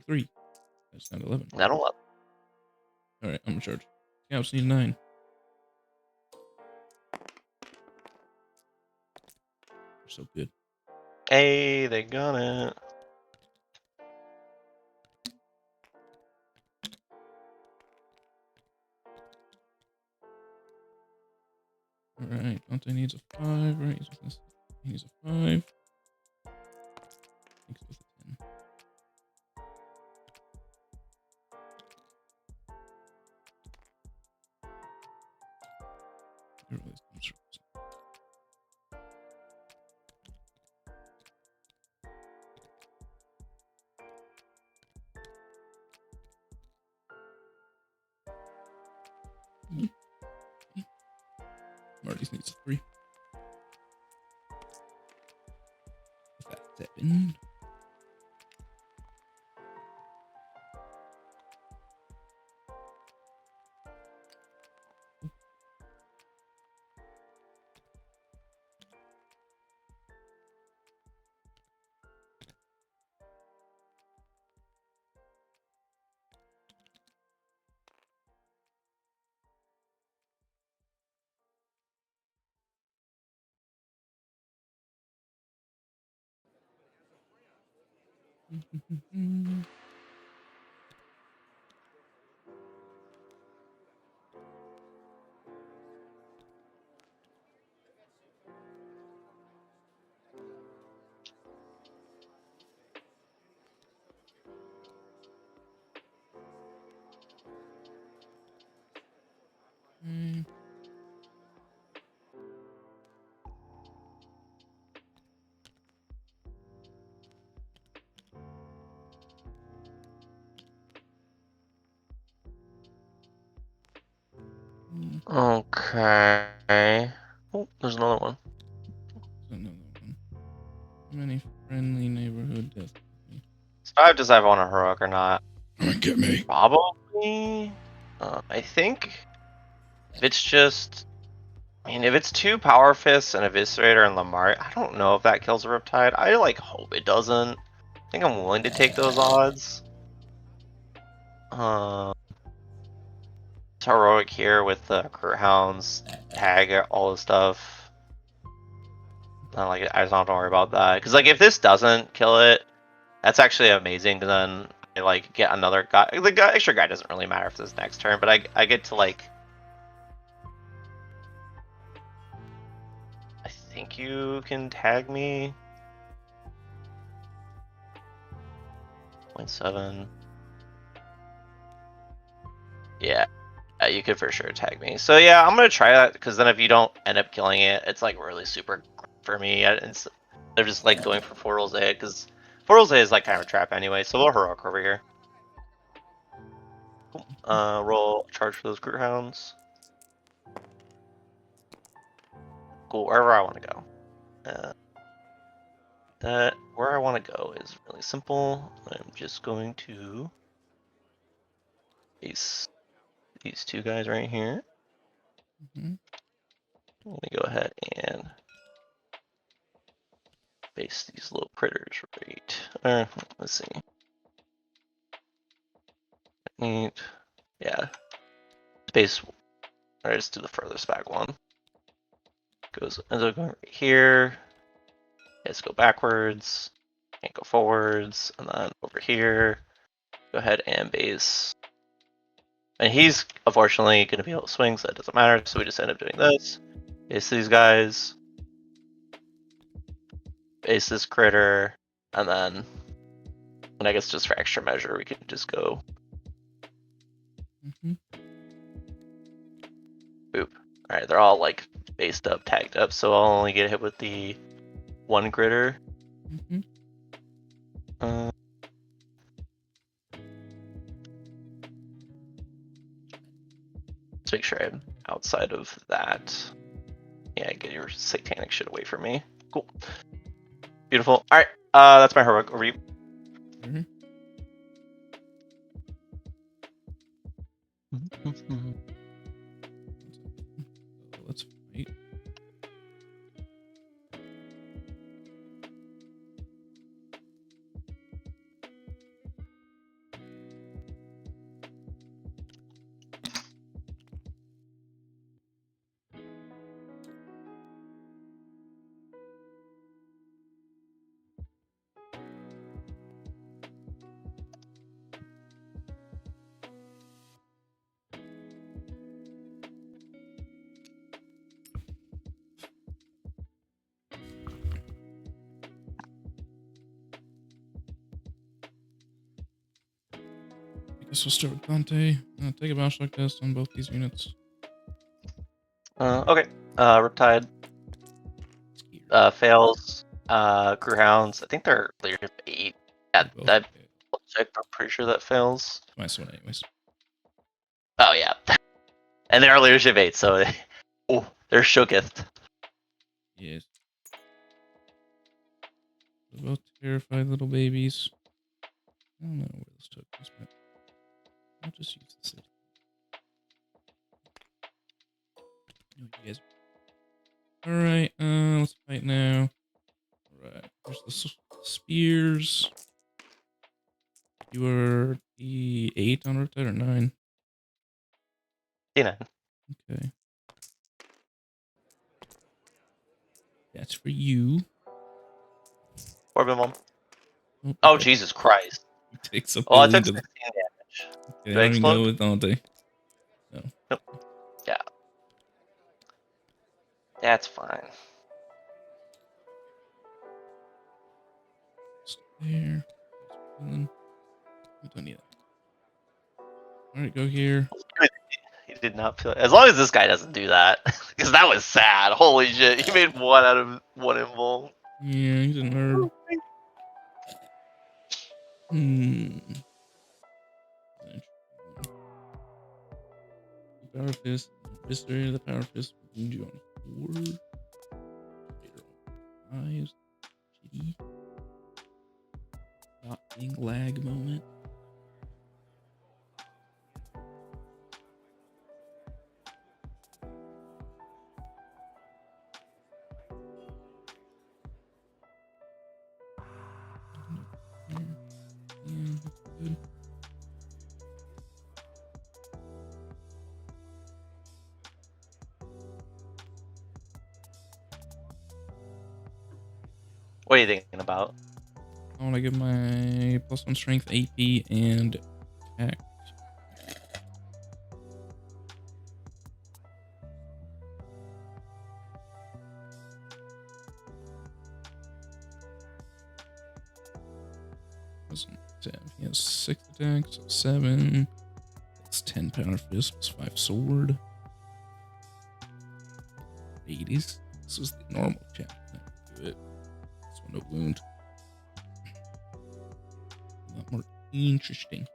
Three. That's not 11. I don't want. Alright, I'm gonna charge. Scouts need 9. They're so good. Hey, they got it. Alright, Dante needs a 5, right? He needs a 5. Thanks with a 10. There really is no circles. Marty's needs a 3. That's 7. Okay. Oh, there's another one. Another one. How many friendly neighborhood deaths? So I decide if I want a heroic or not. Get me. Probably. I think if it's just, I mean, if it's 2 Power Fists and Eviscerator and Lamar, I don't know if that kills a Riptide. I like hope it doesn't. I think I'm willing to take those odds. It's heroic here with the Curt Hounds, tag all the stuff. I just don't have to worry about that. Because like if this doesn't kill it, that's actually amazing. Because then I like get another guy. The extra guy doesn't really matter if this next turn, but I get to like. I think you can tag me. 0.7. Yeah, you could for sure tag me. So yeah, I'm gonna try that because then if you don't end up killing it, it's like really super for me. Instead of just like going for 4 rolls ahead because 4 rolls ahead is like kind of a trap anyway. So we'll heroic over here. Roll charge for those Curt Hounds. Cool, wherever I want to go. Where I want to go is really simple. I'm just going to base these 2 guys right here. Mm-hmm. Let me go ahead and base these little critters right. Let's see. Neat. Yeah. Space. Alright, let's do the furthest back one. Ends up going right here. Let's go backwards. Can't go forwards. And then over here. Go ahead and base And he's unfortunately going to be able to swing, so it doesn't matter. So we just end up doing this. Ace these guys. Ace this critter. And then, and I guess just for extra measure, we can just go. Boop. Alright, they're all like based up, tagged up, so I'll only get hit with the one critter. Let's make sure I'm outside of that. Yeah, get your satanic shit away from me. Cool. Beautiful. Alright, that's my heroic overview. Let's fight. I guess we'll start with Dante. Take a battle shock test on both these units. Okay. Riptide. Fails. Crew Hounds. I think they're leadership 8. Yeah, that check. I'm pretty sure that fails. Nice one, anyways. Oh yeah. And they are leadership 8, so they're shooketh. Yes. They're both terrified little babies. I don't know where this took us, but I'll just use this. You guys. Alright, let's fight now. Alright, there's the spears. You are the 8 on Riptide or 9? D9. Okay. That's for you. Orbit Mom. Oh, okay. Jesus Christ. He takes a I took 16 damage. Okay, I don't even know with Dante. No. Nope. Yeah. That's fine. There. I don't need that. Alright, go here. He did not feel it. As long as this guy doesn't do that. Because that was sad. Holy shit. He made 1 out of 1 invul. Yeah, he's a nerd. Power Fist. Eviscerate the Power Fist. Wound you on 4. Later on 5. Shitty. Not being lag moment. Good. What are you thinking about? I want to give my +1 strength, AP, and attack. He has 6 attacks, so 7. That's 10 Power Fist plus 5 Sword. 80s. This was the normal chapter. Do it. This one, no wound. A lot more interesting.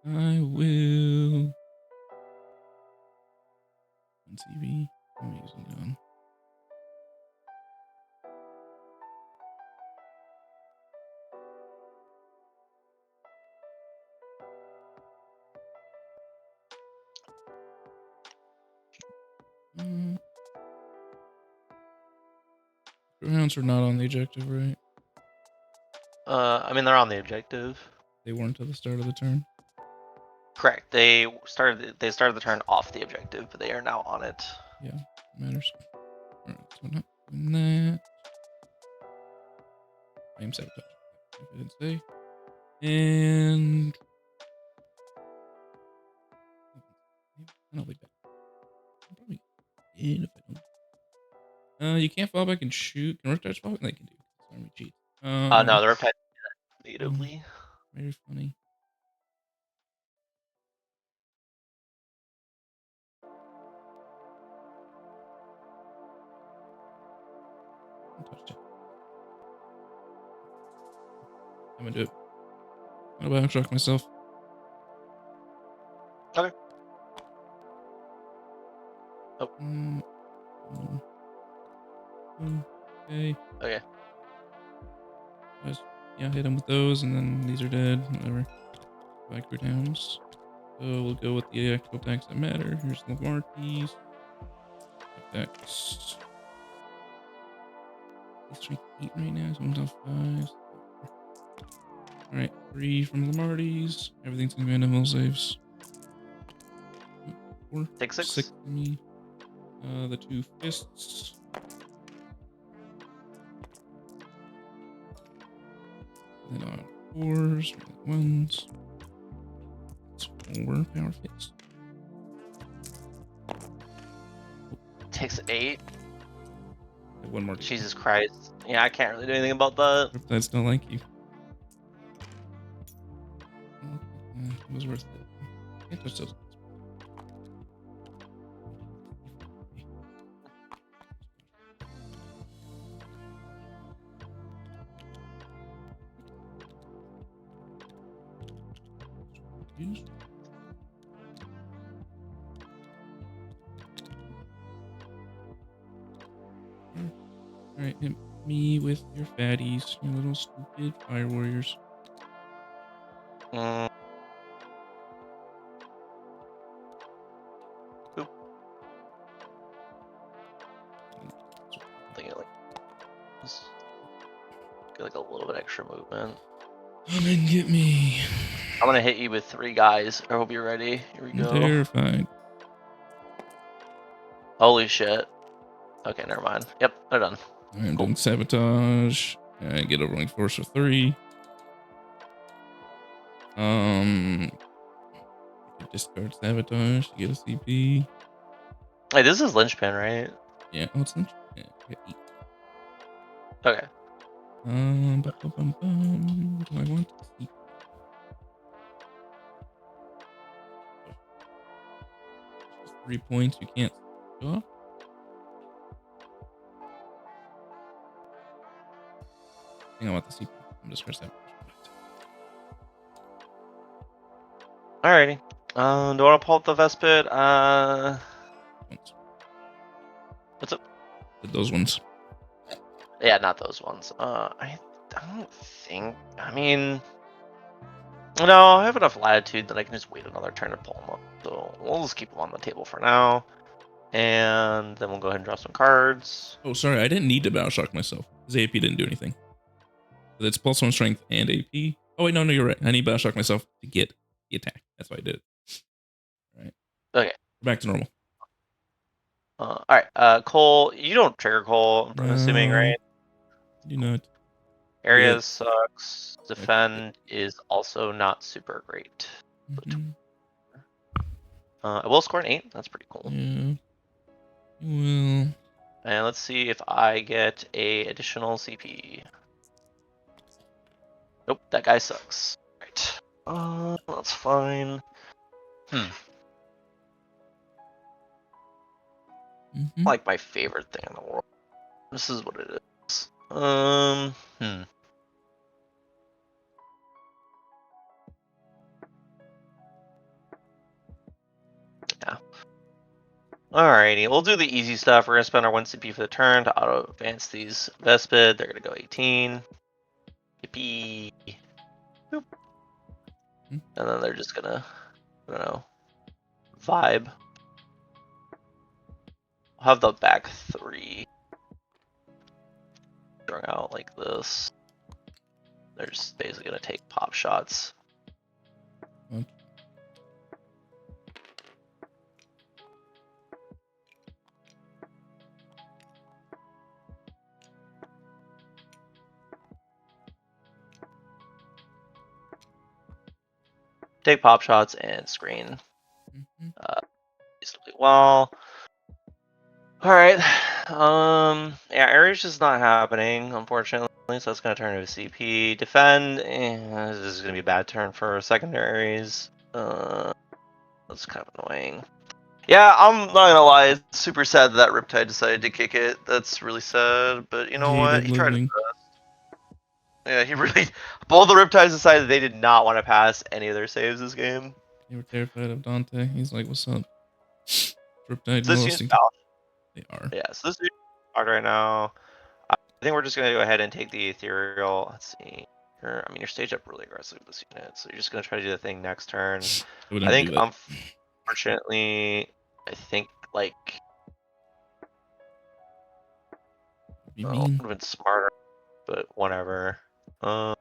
I will. On TV. I'm using it on. Hounds are not on the objective, right? I mean, they're on the objective. They weren't at the start of the turn. Correct. They started the turn off the objective, but they are now on it. Yeah, matters. All right, So not doing that. I am sabotaging. If I didn't say. And I'll be back. I'm probably in if I don't. You can't fall back and shoot. Can Riptides fall back? They can do. Army cheat. No, the Riptide natively. Very funny. Touch it. I'm gonna do it. I'm gonna backshock myself. Okay. Oh. Okay. Okay. Yeah, hit him with those, and then these are dead. Whatever. Micro downs. So we'll go with the actual attacks that matter. Here's the Marties. Attacks. He's strength 8 right now, so one's off 5. Alright, 3 from the Marties. Everything's gonna be on will saves. 4. Take 6. 6 to me. The 2 fists. Then on 4s, 1s. It's 4 power fist. Takes 8. One more. Jesus Christ. Yeah, I can't really do anything about that. Riptides don't like you. It was worth it. Can't touch those. Alright, hit me with your fatties, you little stupid fire warriors. Oop. Thinking like get like a little bit extra movement. Come and get me. I'm gonna hit you with 3 guys. I hope you're ready. Here we go. I'm terrified. Holy shit. Okay, never mind. Yep, they're done. I'm doing sabotage. I get overwhelming force for 3. Discard sabotage to get a CP. Hey, this is linchpin, right? Yeah, oh, it's not. Yeah, I got 8. Okay. Do I want to see? 3 points. You can't go off. I think I want the CP. I'm just gonna sabotage. Alrighty. Do I want to pull up the Vespid? What's up? Those ones. Yeah, not those ones. I don't think. I mean, no, I have enough latitude that I can just wait another turn to pull them up. So we'll just keep them on the table for now, and then we'll go ahead and draw some cards. Oh, sorry, I didn't need to battle shock myself because AP didn't do anything. It's plus 1 strength and AP. Oh wait, no, you're right. I need battle shock myself to get the attack. That's why I did it. All right. Okay. Back to normal. All right. Cole, you don't trigger Cole. I'm assuming, right? Do not. Areas sucks. Defend is also not super great. Mm-hmm. I will score an 8. That's pretty cool. Yeah. You will. And let's see if I get a additional CP. Nope, that guy sucks. Right. That's fine. Like my favorite thing in the world. This is what it is. Yeah. Alrighty, we'll do the easy stuff. We're gonna spend our 1 CP for the turn to auto advance these Vespid. They're gonna go 18. Yippee. Boop. And then they're just gonna, I don't know, vibe. I'll have the back 3 strung out like this. They're just basically gonna take pop shots. take pop shots and screen Mhm. reasonably well. All right. Yeah, area's just not happening, unfortunately. So it's gonna turn into a CP. Defend. This is gonna be a bad turn for secondaries. That's kind of annoying. Yeah, I'm not gonna lie. It's super sad that Riptide decided to kick it. That's really sad. But you know what? Jaded He tried his living. best. Yeah, he really. Both the Riptides decided they did not want to pass any of their saves this game. They were terrified of Dante. He's like, "What's up?" Riptide So this unit's molesting. out. They are. Yeah, so this unit's hard right now. I think we're just gonna go ahead and take the ethereal. Let's see. I mean, you're staged up really aggressive with this unit, so you're just gonna try to do the thing next turn. I I wouldn't think, do it. unfortunately, I think like You would mean? have been smarter, but whatever. Run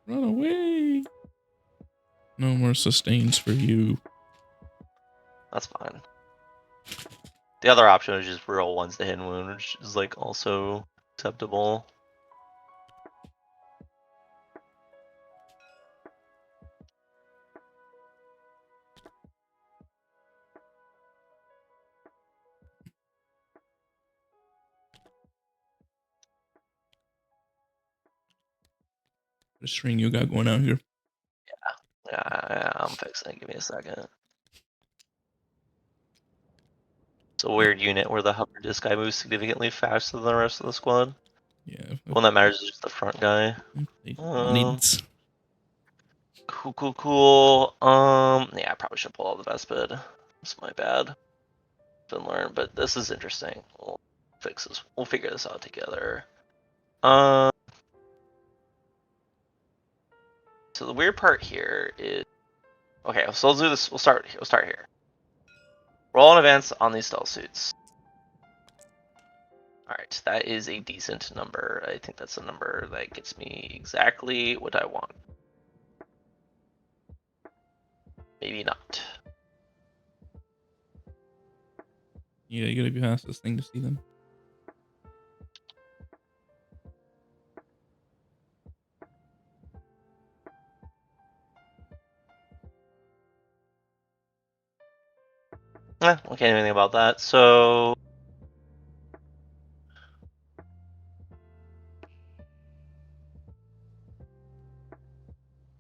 away. No more sustains for you. That's fine. The other option is just roll ones to hidden wound, which is like also acceptable. What string you got going out here? Yeah, I'm fixing it. Give me a second. It's a weird unit where the hover disc guy moves significantly faster than the rest of the squad. Yeah. The one that matters is just the front guy. Needs. Cool. Yeah, I probably should pull all the best bid. It's my bad. Didn't learn, but this is interesting. We'll fix this. We'll figure this out together. So the weird part here is, okay, so let's do this. We'll start here. Roll an advance on these stealth suits. All right, that is a decent number. I think that's a number that gets me exactly what I want. Maybe not. Yeah, you gotta be past this thing to see them. I can't do anything about that. So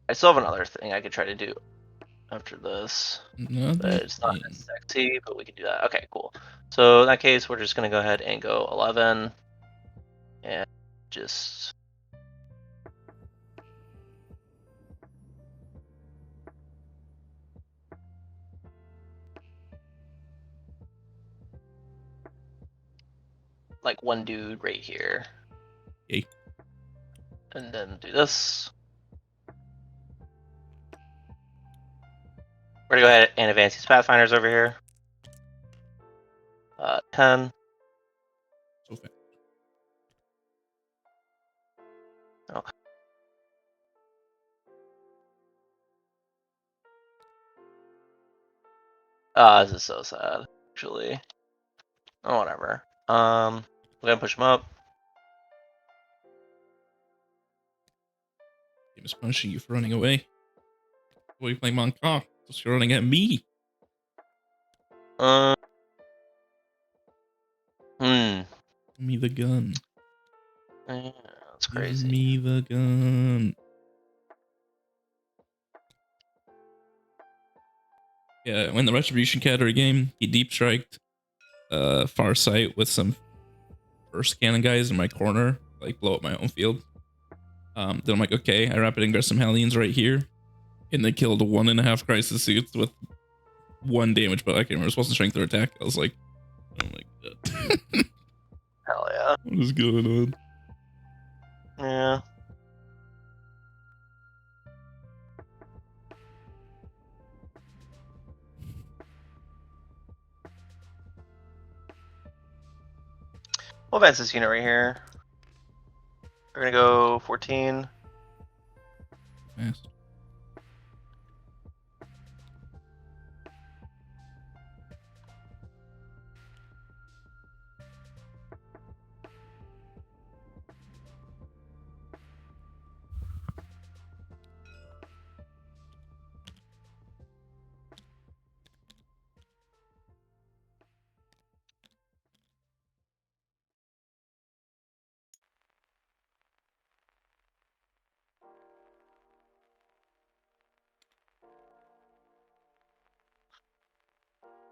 I still have another thing I could try to do after this. But it's not as sexy, but we can do that. Okay, cool. So in that case, we're just gonna go ahead and go 11, and just like one dude right here, Yay. and then do this. We're gonna go ahead and advance these pathfinders over here. 10. So fast. Okay. This is so sad, actually. Oh, whatever. We're gonna push him up. Game is punishing you for running away. Why are you playing Mont'ka? Just you're running at me. Hmm. Give me the gun. Yeah, that's Give crazy. me the gun. Yeah, when the Retribution Category game, he deep striked far sight with some first cannon guys in my corner, like blow up my own field. Then I'm like, okay, I rapid ingress some Hellions right here. And they killed 1.5 crisis suits with 1 damage, but I can't remember. It wasn't strength or attack. I was like, oh my god. Hell yeah. What is going on? Yeah. We'll advance this unit right here. We're gonna go 14. Fast.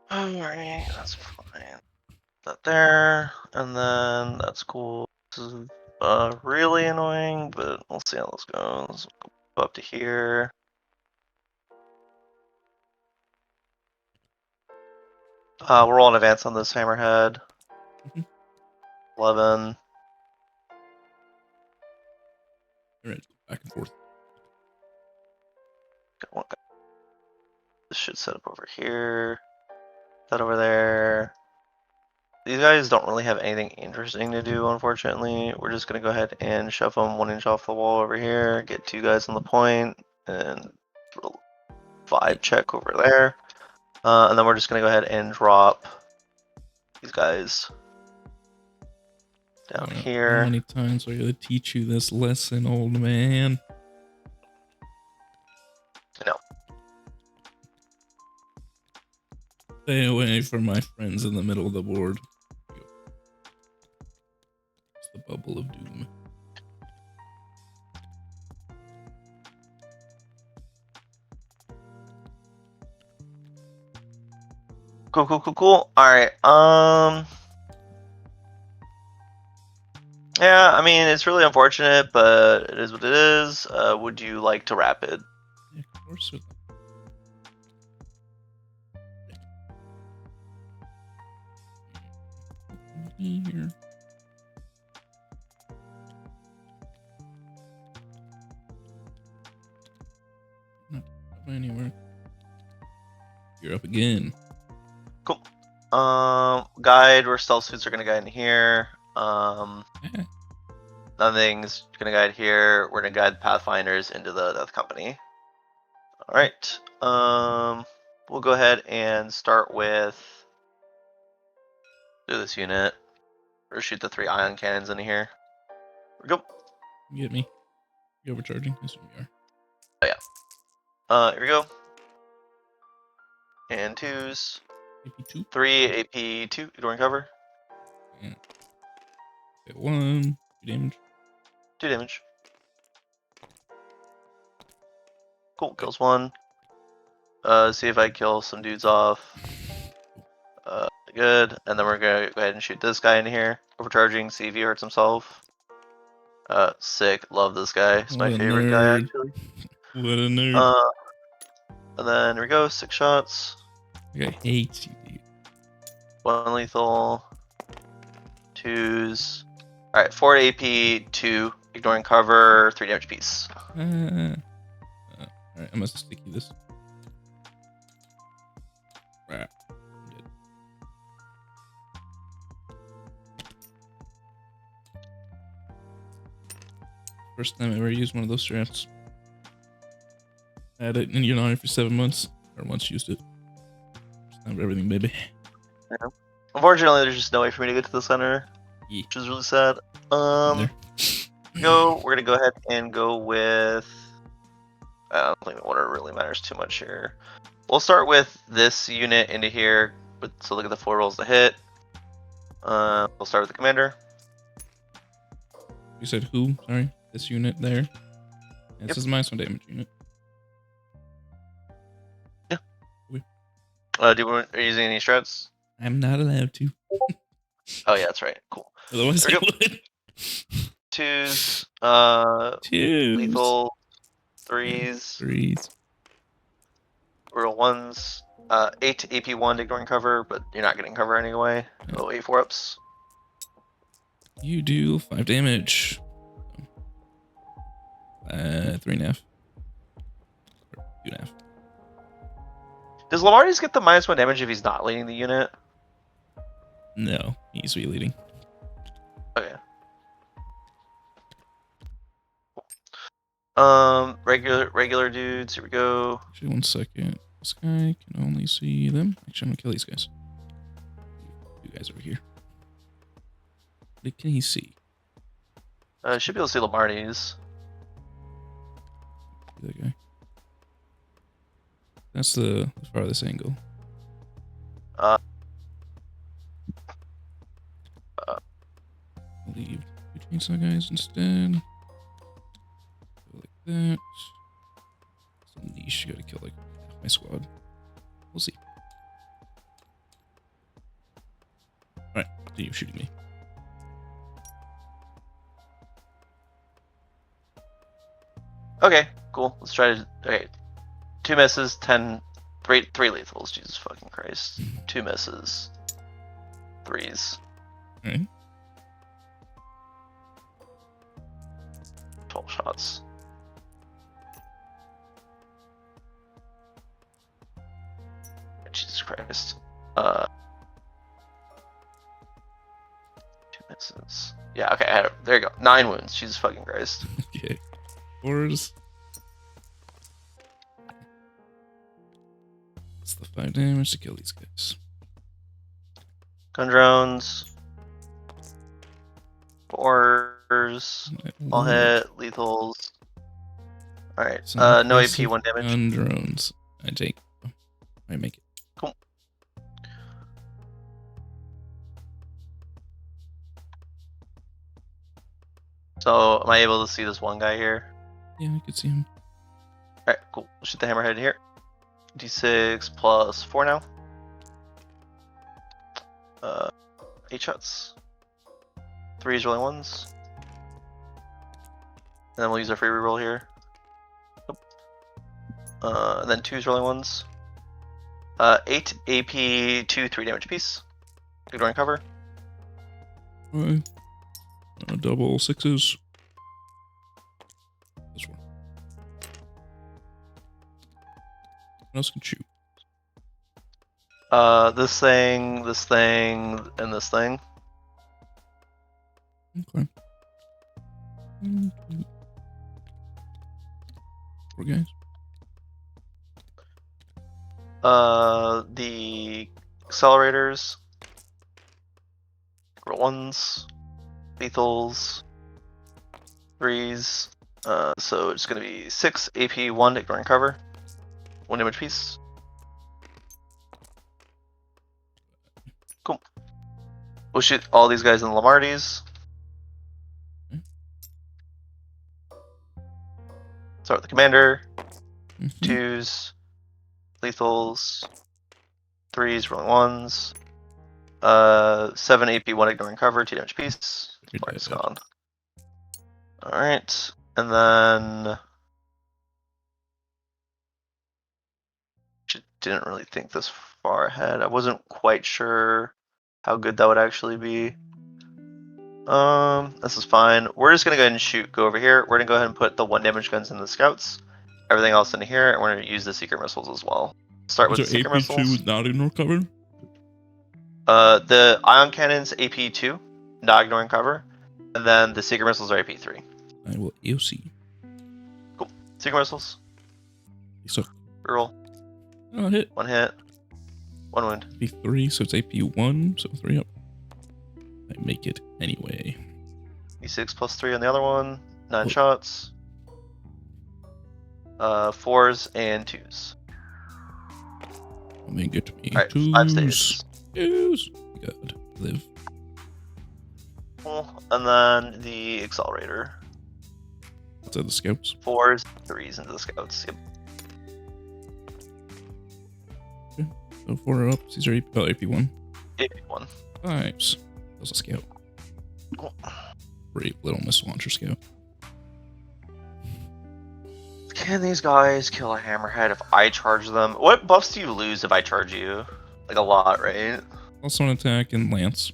Alright, that's fine. That there, and then that's cool. This is really annoying, but we'll see how this goes. Go up to here. We're rolling advance on this hammerhead. 11. Alright, back and forth. Got one guy. This should set up over here. That over there. These guys don't really have anything interesting to do, unfortunately. We're just going to go ahead and shove them 1 inch off the wall over here, get 2 guys on the point, and vibe check over there. And then we're just going to go ahead and drop these guys down here. How many times are I going to teach you this lesson, old man? No. Stay away from my friends in the middle of the board. It's the bubble of doom. Cool. Alright, yeah, I mean, it's really unfortunate, but it is what it is. Would you like to rapid? Yeah, of course. Here. Not anywhere. You're up again. Cool. Guide, where stealth suits are gonna guide in here. Nothing's gonna guide here. We're gonna guide Pathfinders into the Death Company. Alright. We'll go ahead and start with this unit. Or shoot the 3 ion cannons into here. Here we go. You get me? You overcharging? Yes, we are. Oh yeah. Here we go. And 2s. AP2. 3 AP2, ignoring cover. Yeah. Okay, 1. 2 damage. 2 damage. Cool, kills 1. See if I kill some dudes off. Good. And then we're gonna go ahead and shoot this guy in here. Overcharging, see if he hurts himself. Sick. Love this guy. He's my favorite guy, actually. What a nerd. And then here we go. 6 shots. I hate you, dude. 1 lethal. 2s. Alright, 4 AP, 2 ignoring cover, 3 damage piece. Alright, I must sticky this. Right. I'm dead. First time I ever used one of those straps. Had it in your army for 7 months. Or once used it. First time for everything, baby. Yeah. Unfortunately, there's just no way for me to get to the center. Yeah. Which is really sad. We're gonna go ahead and go with. I don't think the order really matters too much here. We'll start with this unit into here. So look at the 4 rolls to hit. We'll start with the commander. You said who? Sorry, this unit there. This Yep. is my -1 damage unit. Yeah. Okay. Are you using any strats? I'm not allowed to. Oh yeah, that's right. Cool. Otherwise, I There we would. 2s. 2s. Lethal. 3s. 3s. Real 1s. 8 AP1 ignoring cover, but you're not getting cover anyway. Oh, A4 ups. You do 5 damage. 3.5. 2.5. Does Lamartis get the -1 damage if he's not leading the unit? No, he's leading. Okay. Regular dudes. Here we go. Actually, 1 second. This guy can only see them. Actually, I'm gonna kill these guys. You guys over here. What can he see? Should be able to see Lamartis. That guy. That's the farthest angle. I'll leave 2 chainsaw guys instead. Go like that. Some niche. You gotta kill like half my squad. We'll see. Continue shooting me. Okay, cool. Let's try to. Okay, 2 misses, 10, 3 lethals. Jesus fucking Christ. 2 misses, 3s. Alright. 12 shots. Jesus Christ. 2 misses. Yeah, okay, there you go. 9 wounds. Jesus fucking Christ. Okay. 4s. That's the 5 damage to kill these guys. Gun drones. 4s. All hit. Lethals. Alright. No AP, 1 damage. Gun drones. I take. I make it. Cool. So, am I able to see this one guy here? Yeah, I could see him. Alright, cool. We'll shoot the hammerhead here. D6 plus 4 now. 8 shots. 3s rolling 1s. And then we'll use our free reroll here. And then 2s rolling 1s. 8 AP, 2 3 damage apiece. Ignoring cover. Alright. Double 6s. This one. What else can shoot? This thing, and this thing. Okay. 4 guys. The accelerators. Roll 1s. Lethals. 3s. So it's gonna be 6 AP, 1 ignoring cover. 1 damage piece. Cool. We'll shoot all these guys in the Lamarties. Start with the commander. 2s. Lethals. 3s, rolling 1s. 7 AP, 1 ignoring cover, 2 damage piece. It's gone. Alright. And then didn't really think this far ahead. I wasn't quite sure how good that would actually be. This is fine. We're just gonna go ahead and go over here. We're gonna go ahead and put the 1 damage guns in the scouts, everything else in here, and we're gonna use the secret missiles as well. Start with the secret missiles. AP2 not ignore cover? The ion cannons AP2, not ignoring cover, and then the secret missiles are AP3. I will AOC. Cool. Secret missiles. So Roll. Oh, hit. 1 hit. 1 wound. AP3, so it's AP1, so 3 up. I make it anyway. D6 plus 3 on the other one. 9 shots. 4s and 2s. I make it me. Alright, 5 stages. 2s. God, live. Cool. And then the accelerator. Outside the scouts. 4s, 3s into the scouts. Yep. Okay. So 4 up. These are AP1. AP1. Nice. That was a scout. Cool. Brave little Miss Launcher Scout. Can these guys kill a hammerhead if I charge them? What buffs do you lose if I charge you? Like a lot, right? Also an attack and lance.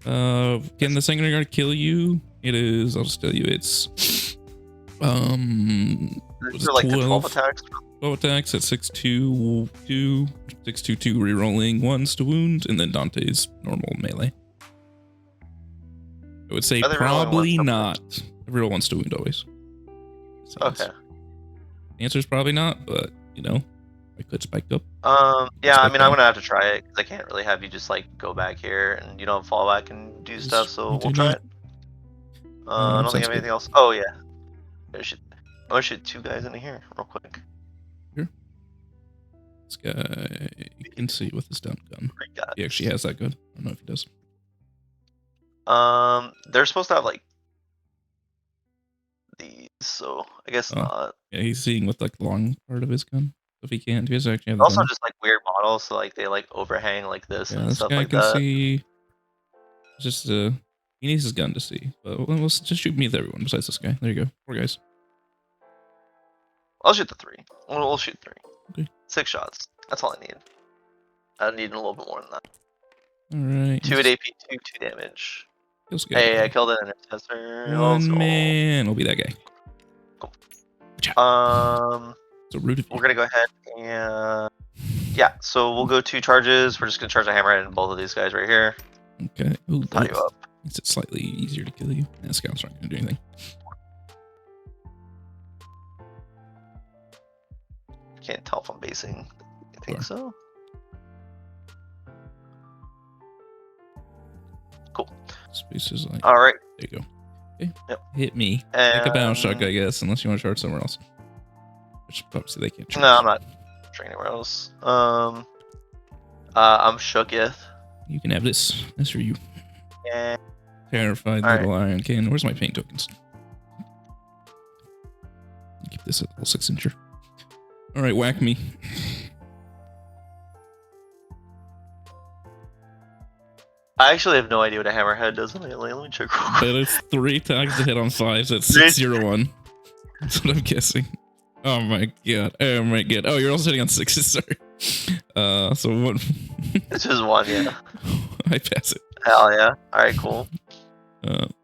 Can the second guard kill you? It is, I'll just tell you, it's Is there like 12 attacks? 12 attacks at 6-2, 6-2-2 rerolling 1s to wound, and then Dante's normal melee. I would say probably not. Reroll 1s to wound always. Okay. The answer is probably not, but you know, I could spike up. Yeah, I mean, I'm gonna have to try it because I can't really have you just like go back here and you don't fall back and do stuff. So we'll try it. I don't think I have anything else. Oh yeah, I'm gonna shoot 2 guys into here real quick. Here, this guy you can see with his dump gun. He actually has that gun. I don't know if he does. They're supposed to have like these, so I guess not. Yeah, he's seeing with like the long part of his gun. If he can't, he does actually have. Also, just like weird models, so like they like overhang like this and stuff like that. See Just he needs his gun to see. But we'll just shoot me with everyone besides this guy. There you go. 4 guys. I'll shoot the 3. We'll shoot 3. Okay. 6 shots. That's all I need. I need a little bit more than that. Alright. 2 at AP, 2 damage. Feels good. Hey, I killed an intercessor. One man. I'll be that guy. Cool. So rude of you. We're gonna go ahead and yeah. So we'll go 2 charges. We're just gonna charge a hammerhead in both of these guys right here. Okay. Ooh, Tie you up. Makes it slightly easier to kill you. Nah, scouts aren't gonna do anything. Can't tell if I'm basing. I think so. Cool. Space is like. All right. There you go. Okay. Yep. Hit me. Like a bounce shot, I guess, unless you want to charge somewhere else. Which obviously they can't charge. No, I'm not charging anywhere else. I'm shooketh. You can have this. That's for you. Yeah. Terrified All little iron cannon. Where's my paint tokens? Keep this at level 6-incher. All right, whack me. I actually have no idea what a hammerhead does. Let me check real quick. That is 3 attacks to hit on 5. So that's 601. That's what I'm guessing. Oh my god. Oh my god. Oh, you're also hitting on 6s. Sorry. So 1. It's just 1, yeah. I pass it. Hell yeah. All right, cool.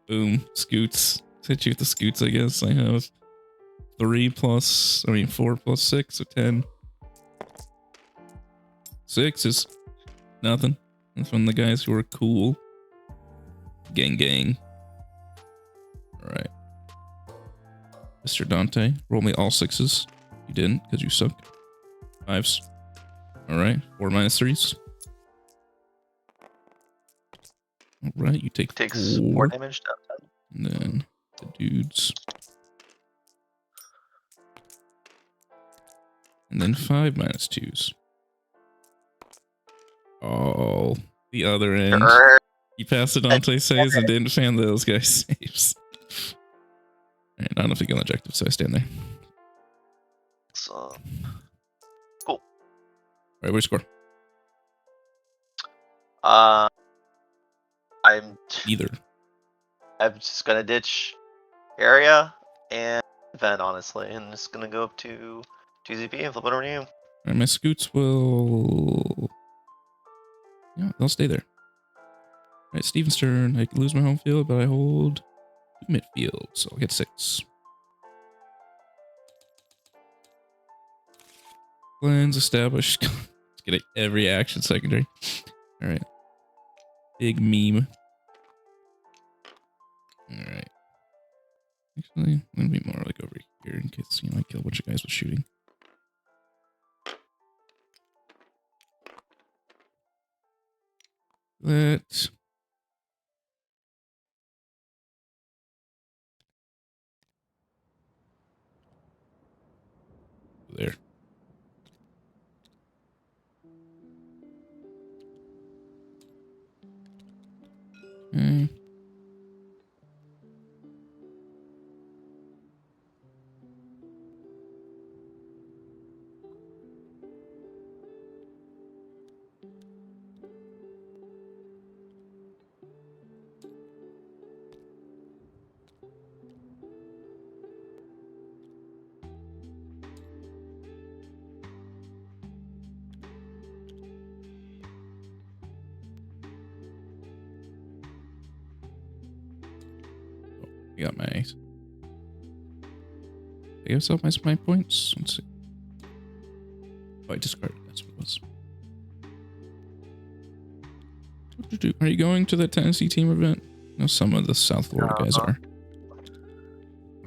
Boom. Scoots. Hit you with the scoots, I guess. I have 4 plus 6, so 10. 6 is nothing. That's from the guys who are cool. Gang. Alright. Mr. Dante, roll me all 6s. You didn't, because you suck. 5s. Alright, 4 minus 3s. Alright, you take Takes 4. 4 damage down. And then the dudes. And then 5 minus 2s. Oh, the other end. You passed it on to saves and didn't fan those guys saves. Alright, not enough to get on objective, so I stand there. So, cool. Alright, what score? I'm just gonna ditch area and vent, honestly, and just gonna go up to 2ZP and flip it over to you. Alright, my scoots will... Yeah, they'll stay there. Alright, Steven's turn. I can lose my home field, but I hold 2 midfield, so I'll get 6. Plans established. Let's get every action secondary. Alright. Big meme. Alright. Actually, I'm gonna be more like over here in case, I kill a bunch of guys with shooting. That. There. Okay. I got my... I guess up my points. Let's see. Oh, I discarded. That's what it was. Are you going to the Tennessee team event? No, some of the South Florida guys are.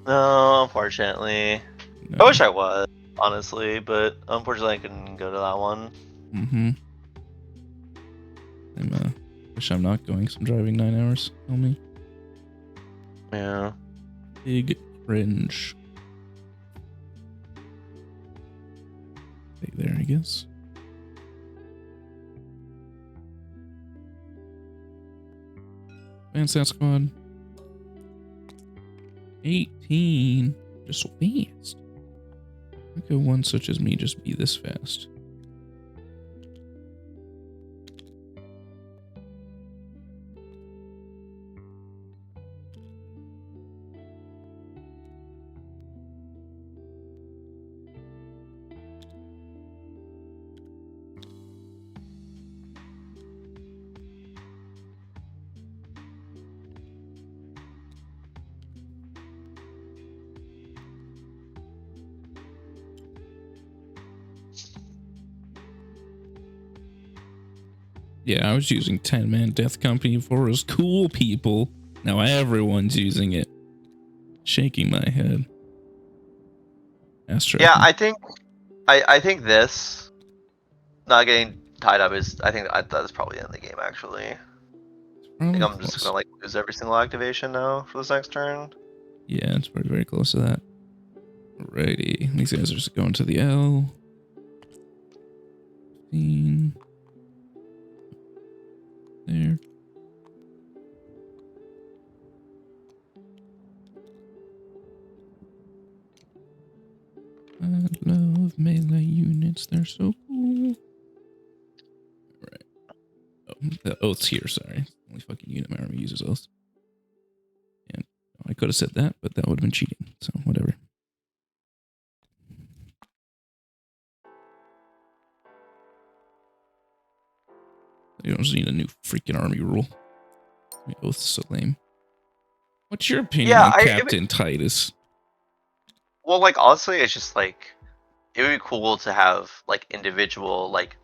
No, unfortunately. No. I wish I was, honestly, but unfortunately I couldn't go to that one. Wish I'm not going, 'cause I'm driving 9 hours. Tell me. Yeah. Big cringe. Stay there, I guess. Advance that squad. 18. Just so fast. How could one such as me just be this fast? Yeah, I was using 10-man Death Company before. It was cool, people. Now everyone's using it. Shaking my head. Astra. Yeah, I think this not getting tied up is that's probably the end of the game actually. I think I'm just gonna like lose every single activation now for this next turn. Yeah, it's probably very close to that. Alrighty, these guys are just going to the L. 15. There. I love melee units. They're so cool. Alright. Oh, the oath's here, sorry. Only fucking unit my army uses oaths. And I could have said that, but that would have been cheating. So whatever. You don't just need a new freaking army rule. Oath's so lame. What's your opinion on Captain Titus? Well, like honestly, it's just like it would be cool to have like individual like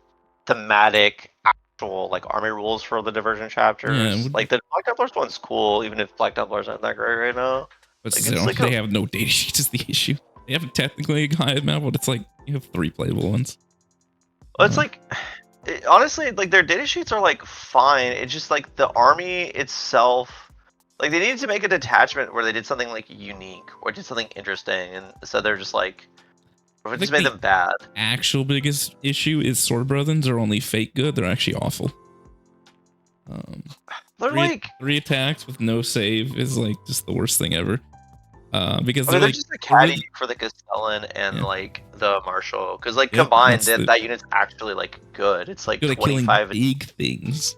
thematic actual like army rules for the diversion chapters. Yeah, like the Black Templars one's cool, even if Black Templars aren't that great right now. But Like, they have no data sheets is the issue. They have technically a guide map, but it's like you have 3 playable ones. Well, it's like honestly, like their data sheets are like fine. It's just like the army itself. Like they needed to make a detachment where they did something like unique or did something interesting, and so they're just like, or it just made them bad. Actual biggest issue is Sword Brothers are only fake good. They're actually awful. They're like 3 attacks with no save is like just the worst thing ever. Because they're like, just a caddy for the Castellan and like the Marshal, because like combined that unit's actually like good. It's like 25 big things.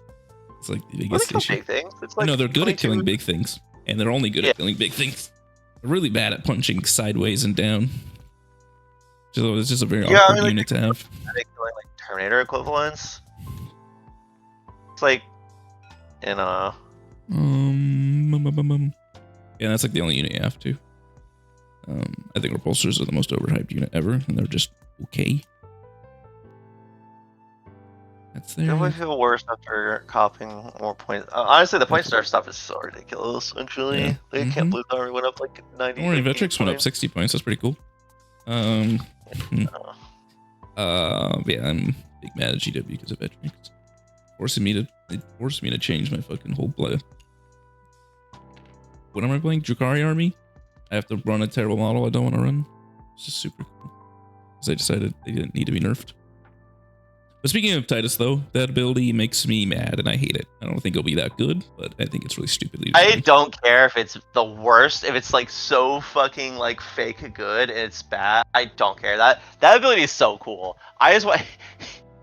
It's like the biggest issue. Big things. It's like no, they're good at killing big things, and they're only good at killing big things. They're really bad at punching sideways and down. So it's just a very awkward unit to have. Like Terminator equivalents. It's like, you know. Yeah, that's like the only unit you have to. I think repulsors are the most overhyped unit ever, and they're just okay. That's there. I feel worse after copying more points. Honestly, the point star stuff is so ridiculous. Actually, yeah. I can't believe that already went up like 90. Don't worry, Vetrix went up 60 points. That's pretty cool. Yeah, I'm big mad at GW because of Vetrix. It forced me to change my fucking whole play. What am I playing? Drukhari army? I have to run a terrible model I don't want to run. It's just super cool. Because I decided they didn't need to be nerfed. But speaking of Titus, though, that ability makes me mad and I hate it. I don't think it'll be that good, but I think it's really stupidly I don't care if it's the worst, if it's like so fucking like fake good and it's bad. I don't care. That ability is so cool. I just want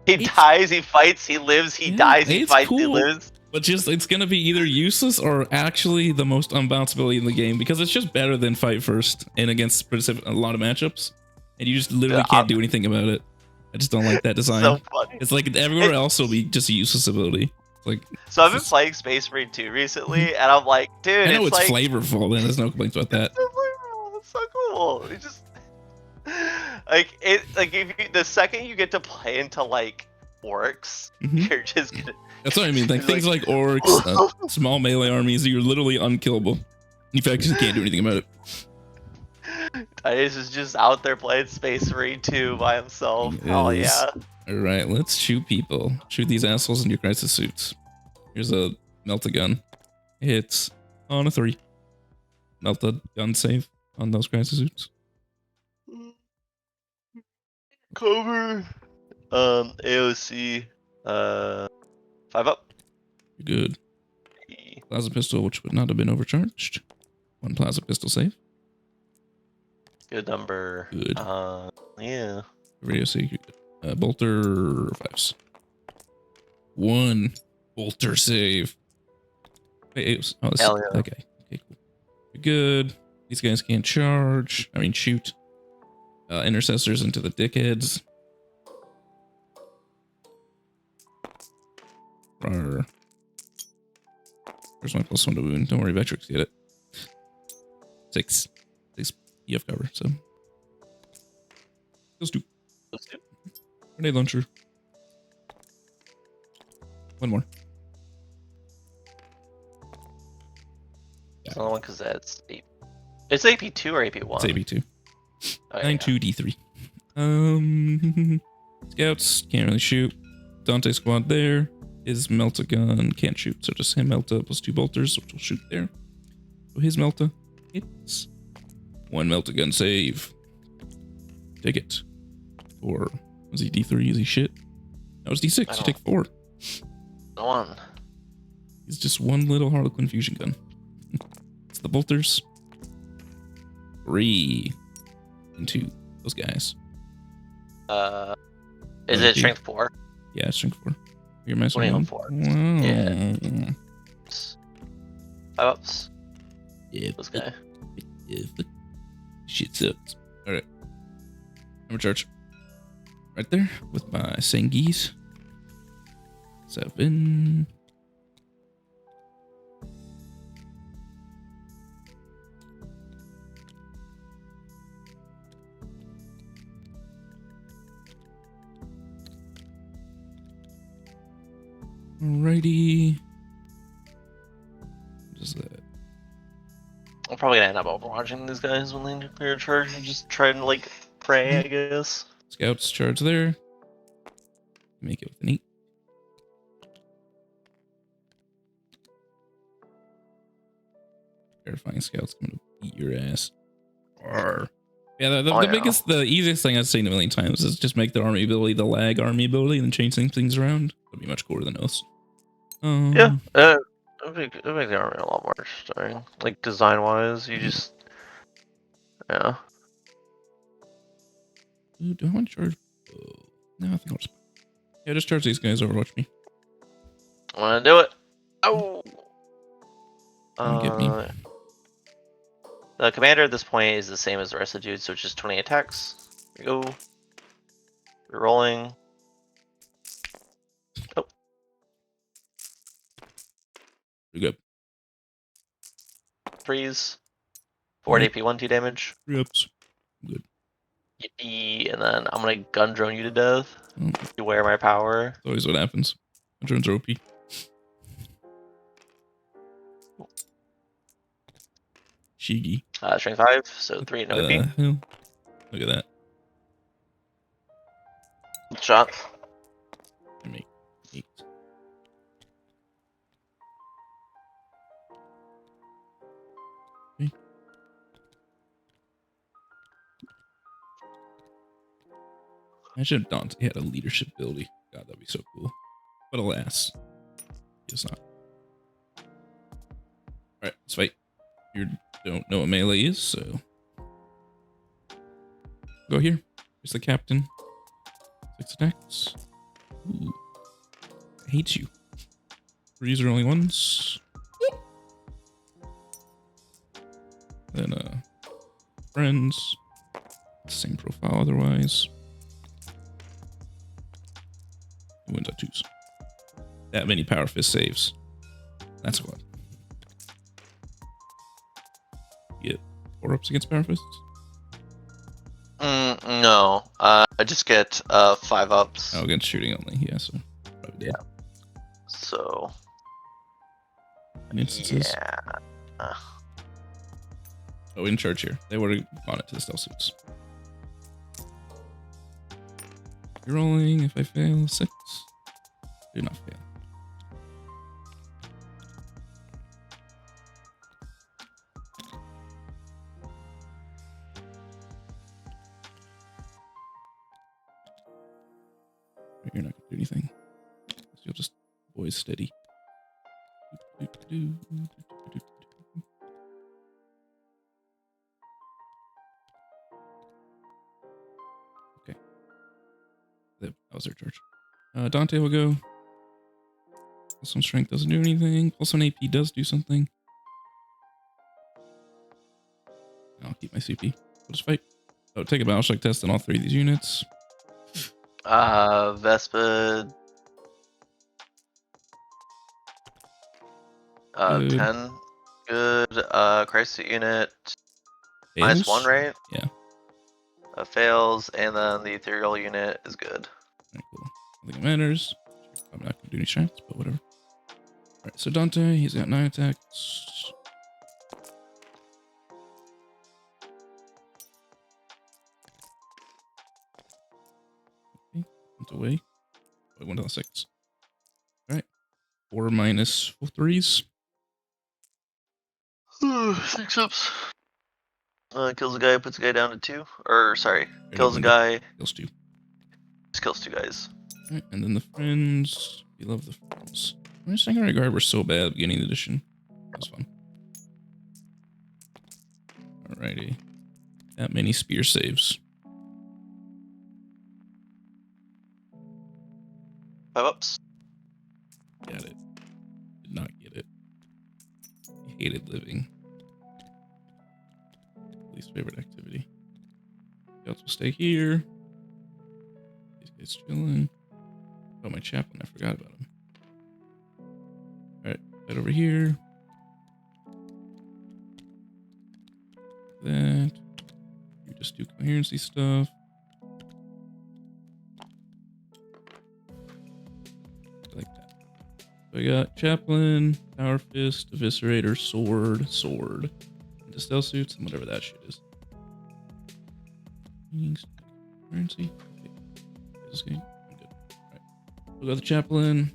he dies, he fights, he lives, he dies, he fights, he lives. But just it's gonna be either useless or actually the most unbalanced ability in the game because it's just better than fight first and against a lot of matchups, and you just literally can't do anything about it. I just don't like that design. So funny. It's like everywhere else will be just a useless ability. It's like so I've been playing Space Marine 2 recently, and I'm like, dude, I know it's like, flavorful. Then there's no complaints about that. It's so flavorful. It's so cool. It just like it. Like if you, the second you get to play into like orcs, you're just gonna. That's what I mean. Like things like orcs, small melee armies, you're literally unkillable. In fact, you can't do anything about it. Titus is just out there playing Space Marine 2 by himself. Oh yeah. Alright, let's shoot people. Shoot these assholes in your crisis suits. Here's a Mont'ka gun. Hits on a 3. Mont'ka gun save on those crisis suits. Cover. AOC. 5 up. Good. Plasma pistol, which would not have been overcharged. 1 plasma pistol save. Good number. Good. Yeah. Radio secret. Bolter 5s. 1 bolter save. Wait, oh, this Hell yeah. Okay, cool. Good. These guys can't charge. I mean, shoot. Intercessors into the dickheads. Rawr. Where's my +1 to wound? Don't worry, Vetrix, get it. 6 EF cover, so. Let's do. Grenade launcher. One more. It's another one because that's it's AP2 or AP1. It's AB2. Oh, 9-2 D3. Scouts can't really shoot. Dante squad there. His Melta gun can't shoot, so just him Melta plus 2 bolters, which will shoot there. So his Melta hits. 1 Melta gun save. Take it. Or was he D3? Is he shit? No, it's D6. You take 4. One. He's just one little Harlequin fusion gun. It's the bolters. 3 and 2. Those guys. Is it strength 4? Yeah, strength 4. You're messing 20 on around. 4. Wow. Yeah. 5 ups. Yeah, This guy. yeah, shit sucks. Alright. I'm in charge. Right there with my Sengis. 7. Alrighty. What is that? I'm probably gonna end up overwatching these guys when they clear a charge and just try and like pray, I guess. Scouts charge there. Make it with an 8. Terrifying scouts coming to beat your ass. Arr. Yeah, the easiest thing I've seen a million times is just make the army ability the lag army ability and then change things around. That'd be much cooler than Oaths. Yeah, it'd make the army a lot more interesting. Like design wise, you just yeah. Ooh, do I want to charge? No, I think I'll just. Yeah, just charge these guys. Overwatch me. I wanna do it. Oh. Don't get me. The commander at this point is the same as the rest of the dudes, so it's just 20 attacks. Here we go. We're rolling. Oh. Pretty good. Freeze. 4 AP 1 2 damage. 3 ups. Good. Yippee, and then I'm gonna gun drone you to death. Oh. You wear my power. That's always what happens. Drones are OP. Shiggy. Strength 5, so 3 no AP. Hell? Look at that. Shot. I make 8. Okay. Imagine if Dante had a leadership ability. God, that'd be so cool. But alas, it's not. Alright, let's fight. You don't know what melee is, so go here. Here's the captain. 6 attacks. Ooh. I hate you. 3s are only 1s. Then friends. Same profile otherwise. Wins at 2s. That many power fist saves. That's what. Get 4 ups against power fists? No. I just get 5 ups. Oh, against shooting only. Yeah, so probably dead. So In instances. yeah. Oh, in charge here. They would have gone it to the stealth suits. You're rolling. If I fail, 6. Do not fail. You're not gonna do anything. You'll just boys steady. Okay. That was their charge. Dante will go. Plus 1 strength doesn't do anything. Plus 1 AP does do something. I'll keep my CP. We'll just fight. Oh, take a battle shock test on all 3 of these units. Vespid. Good. 10. Good. Crisis unit. Fails? -1, right? Yeah. Fails, and then the ethereal unit is good. Very cool. I think it matters. I'm not gonna do any strats, but whatever. Alright, so Dante, he's got 9 attacks. Okay, went away. I went on 6. Alright. 4 minus 3s. 6 ups. Kills a guy, puts a guy down to 2. Or, sorry, kills a Kills guy, Kills 2. just kills 2 guys. Alright, and then the friends. We love the friends. My Sanctuary Guard were so bad beginning of the edition. That was fun. Alrighty. That many spear saves. 5 ups. Got it. Did not get it. I hated living. Least favorite activity. Scouts will stay here. These guys chilling. Oh, my chaplain. I forgot about him. Alright, head over here. That. You just do coherency stuff. Like that. So I got chaplain, power fist, eviscerator, sword, and dispel suits, and whatever that shit is. Coherency. Okay. This game. I'm good. Alright. We'll go the chaplain.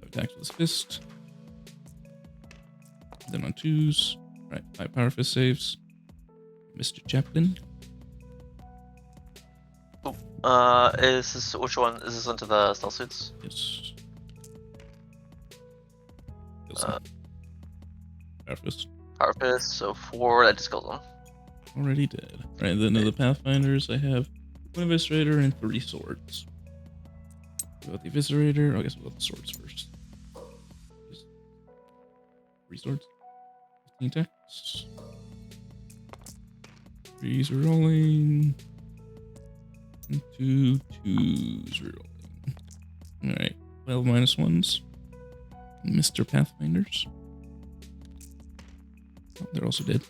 Attack with his fist. Then on 2s. Right, 5 power fist saves. Mr. Chaplain. Is this, which one? Is this into the stealth suits? Yes. Power fist. Power fist, so 4, that just kills them. Already dead. Right, then of the Pathfinders, I have 1 Eviscerator and 3 swords. What about the Eviscerator? Oh, I guess we'll go with the swords first. 3 swords. 15 attacks. 3s rolling. And 2 2s rolling. Alright. 12 minus 1s. Mr. Pathfinders. Oh, they're also dead.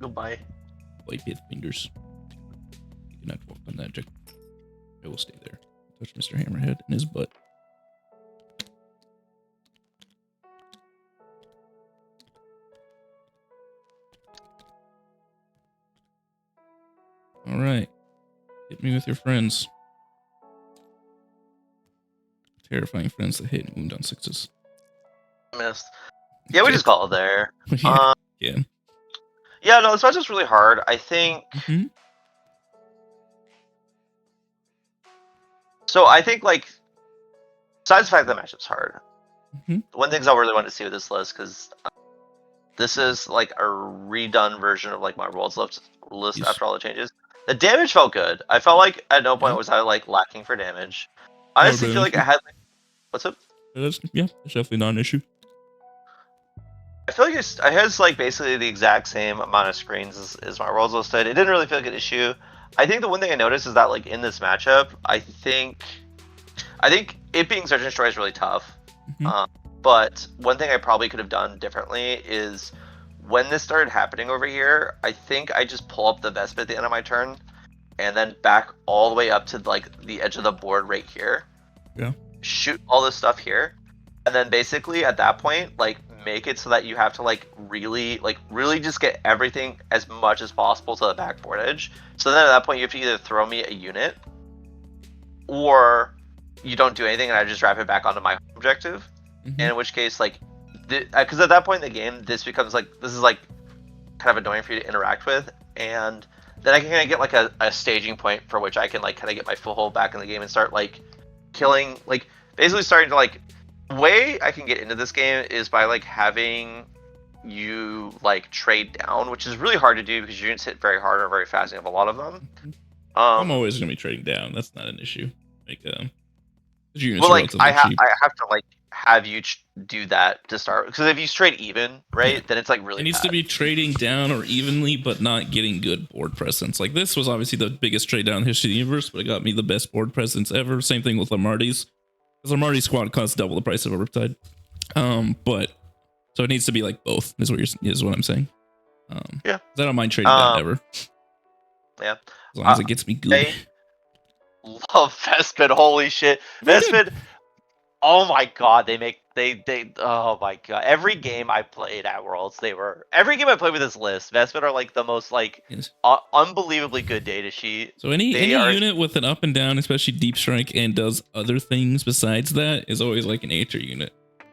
Goodbye. White Pathfinders. You cannot walk on that object. I will stay there. Touch Mr. Hammerhead in his butt. Alright. Hit me with your friends. Terrifying friends that hit and wound on 6s. Missed. Yeah, we just call it there. Yeah. Yeah. Yeah, no, this match is really hard. I think. So I think, like, besides the fact that the matchup's hard, one thing I really want to see with this list, because this is like a redone version of like my World's list after all the changes. The damage felt good. I felt like at no point was I like lacking for damage. I honestly feel like I had. What's up? It's definitely not an issue. I feel like it has like basically the exact same amount of screens as my World's list did. It didn't really feel like an issue. I think the one thing I noticed is that like in this matchup, I think it being Search and Destroy is really tough. But one thing I probably could have done differently is when this started happening over here, I think I just pull up the Vespa at the end of my turn and then back all the way up to like the edge of the board right here. Yeah. Shoot all this stuff here. And then basically at that point, like make it so that you have to like really just get everything as much as possible to the backboard edge. So then at that point you have to either throw me a unit or you don't do anything and I just wrap it back onto my objective. And in which case, like, because at that point in the game, this becomes like, this is like kind of annoying for you to interact with. And then I can kind of get like a staging point for which I can like kind of get my foothold back in the game and start like killing, like basically starting to like, the way I can get into this game is by like having you like trade down, which is really hard to do because units hit very hard or very fast. You have a lot of them. I'm always gonna be trading down. That's not an issue. Like, units well, are like I have cheap. to like have you do that to start, because if you trade even, right, then it's like really it needs to be trading down or evenly, but not getting good board presence. Like this was obviously the biggest trade down in the history of the universe, but it got me the best board presence ever. Same thing with Lamarty's, because Lamarty's squad costs double the price of a Riptide. But so it needs to be like both. Is what I'm saying. Yeah, I don't mind trading down ever. Yeah, as long as it gets me good. love Vespid. Holy shit, Very good. Vespid. Oh my god, they oh my god. Every game I played at Worlds, every game I played with this list, Vespid are like the most like Yes. unbelievably good data sheet. So any They are unit with an up and down, especially deep strike, and does other things besides that is always like an A tier unit.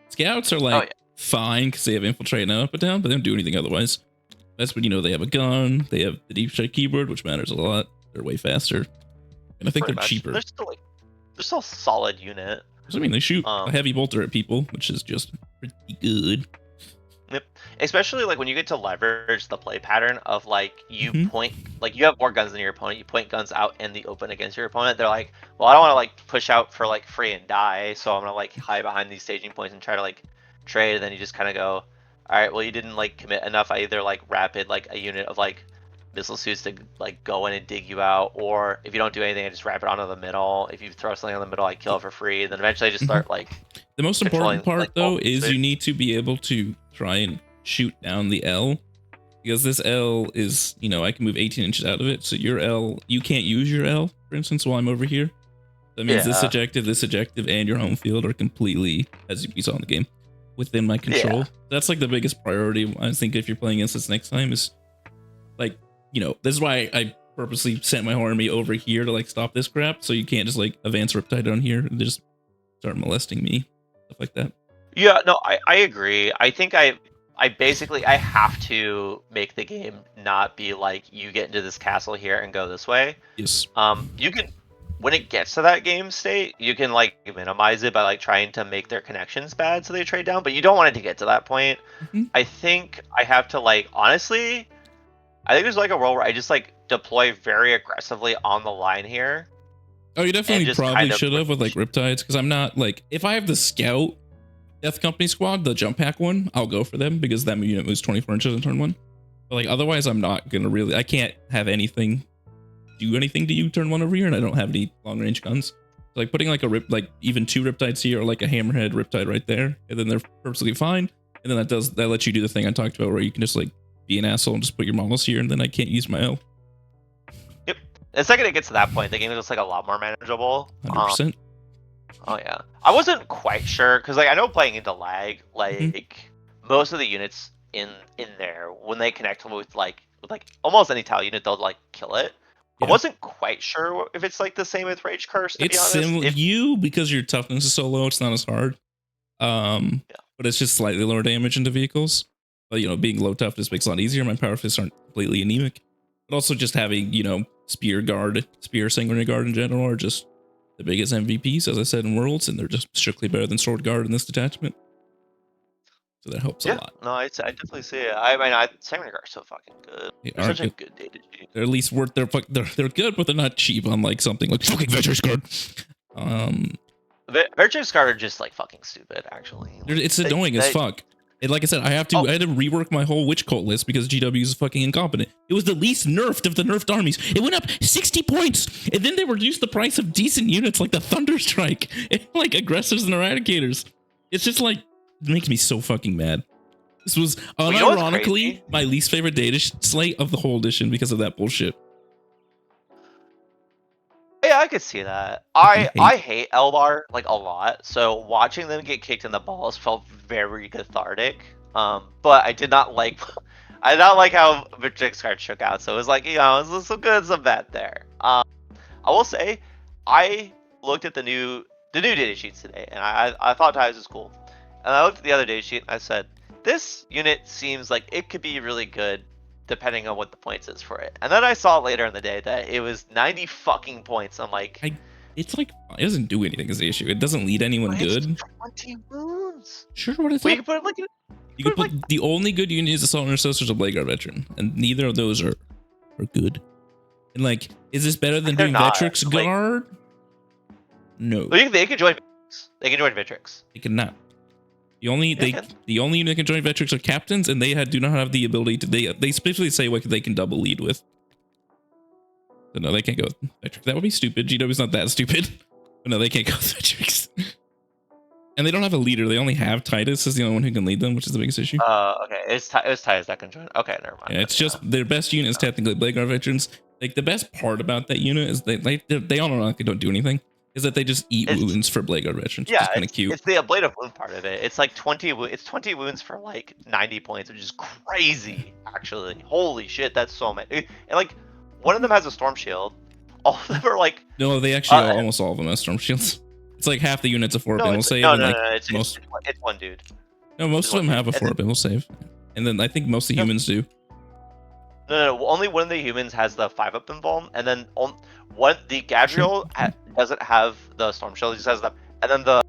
Scouts are like fine because they have infiltrate and up and down, but they don't do anything otherwise. That's when you know they have a gun, they have the deep strike keyboard, which matters a lot. They're way faster, and I think they're cheaper. They're still a solid unit. So, I mean, they shoot a heavy bolter at people, which is just pretty good. Yep. Especially like when you get to leverage the play pattern of like you point, like you have more guns than your opponent, you point guns out in the open against your opponent. They're like, well, I don't want to like push out for like free and die, so I'm gonna like hide behind these staging points and try to like trade. And then you just kind of go, all right, well, you didn't like commit enough. I either like rapid like a unit of like missile suits to like go in and dig you out, or if you don't do anything, I just wrap it onto the middle. If you throw something on the middle, I kill it for free. And then eventually I just start like. The most important part though is you need to be able to try and shoot down the L, because this L is, you know, I can move 18 inches out of it. So your L, you can't use your L, for instance, while I'm over here. That means this objective, and your home field are completely, as we saw in the game, within my control. That's like the biggest priority. I think if you're playing against this next time is like, you know, this is why I purposely sent my whole army over here to like stop this crap. So you can't just like advance Riptide down here and just start molesting me, stuff like that. Yeah, no, I agree. I think I basically I have to make the game not be like you get into this castle here and go this way. Yes. You can, when it gets to that game state, you can like minimize it by like trying to make their connections bad so they trade down, but you don't want it to get to that point. I think I have to like, honestly, I think there's like a role where I just like deploy very aggressively on the line here. Oh, you definitely probably should have with like Riptides, because I'm not like, if I have the Scout Death Company squad, the jump pack one, I'll go for them because that unit moves 24 inches in turn one. But like otherwise, I'm not gonna really. I can't have anything do anything to you turn one over here, and I don't have any long range guns. So like putting like even 2 Riptides here, or like a Hammerhead Riptide right there, and then they're perfectly fine. And then that lets you do the thing I talked about, where you can just like be an asshole and just put your models here, and then I can't use my L. Yep. The second it gets to that point, the game is just like a lot more manageable. 100%. Oh yeah, I wasn't quite sure because like I know playing into lag, like most of the units in there when they connect with like almost any tile unit, they'll like kill it. I wasn't quite sure if it's like the same with Rage Curse. It's similar. Because your toughness is so low, it's not as hard. But it's just slightly lower damage into vehicles. But you know, being low toughness makes it a lot easier. My power fists aren't completely anemic. But also just having, you know, spear sanguinary guard in general are just the biggest MVPs, as I said, in Worlds, and they're just strictly better than sword guard in this detachment. So that helps a lot. No, I definitely see it. I mean, sanguinary guard are so fucking good. They're such a good data sheet. They're at least worth they're good, but they're not cheap on like something like fucking Veterans Guard. Veterans Guard are just like fucking stupid, actually. It's annoying as fuck. And like I said, I had to rework my whole witch cult list because GW is fucking incompetent. It was the least nerfed of the nerfed armies. It went up 60 points, and then they reduced the price of decent units like the Thunderstrike and like aggressors and eradicators. It's just like, it makes me so fucking mad. This was unironically my least favorite data slate of the whole edition because of that bullshit. Yeah, I could see that. I hate Elbar like a lot, so watching them get kicked in the balls felt very cathartic. But I did not like how Victrix card shook out. So it was like, you know, it was some good and some bad there. I will say, I looked at the new data sheets today, and I thought Ties was cool. And I looked at the other data sheet, and I said, this unit seems like it could be really good, depending on what the points is for it. And then I saw later in the day that it was 90 fucking points. I'm like, it's like, it doesn't do anything is the issue. It doesn't lead anyone good. 20 wounds. Sure, what is that? You could put the only good unit is Assault Intercessors of Blade Guard Veteran, and neither of those are good. And like, is this better than doing Vetrix Guard? No. They can join Vitrix. They can join Vitrix. They cannot. The only unit that can join Vetrix are captains, and they do not have the ability to. They specifically say what they can double lead with. So no, they can't go with Vetrix. That would be stupid. GW's not that stupid. But no, they can't go with Vetrix. And they don't have a leader. They only have Titus as the only one who can lead them, which is the biggest issue. Okay. It was Titus that can join. Okay, never mind. Yeah, it's just their best unit is technically Blade Guard Veterans. Like the best part about that unit is they automatically don't do anything. Is that they just eat wounds for Blade Guard veterans, which is kind of cute. It's the ablative wound part of it. It's like 20. It's 20 wounds for like 90 points, which is crazy. Actually, holy shit, that's so many. And like, one of them has a storm shield. All of them are like. No, they actually almost all of them have storm shields. It's like half the units a 4 abysmal save. No, it's one dude. No, most of them have a 4 abysmal save, and then I think most of the humans do. No, only one of the humans has the 5-up invuln, and then the Gadriel doesn't have the storm shield. He just has the, and then the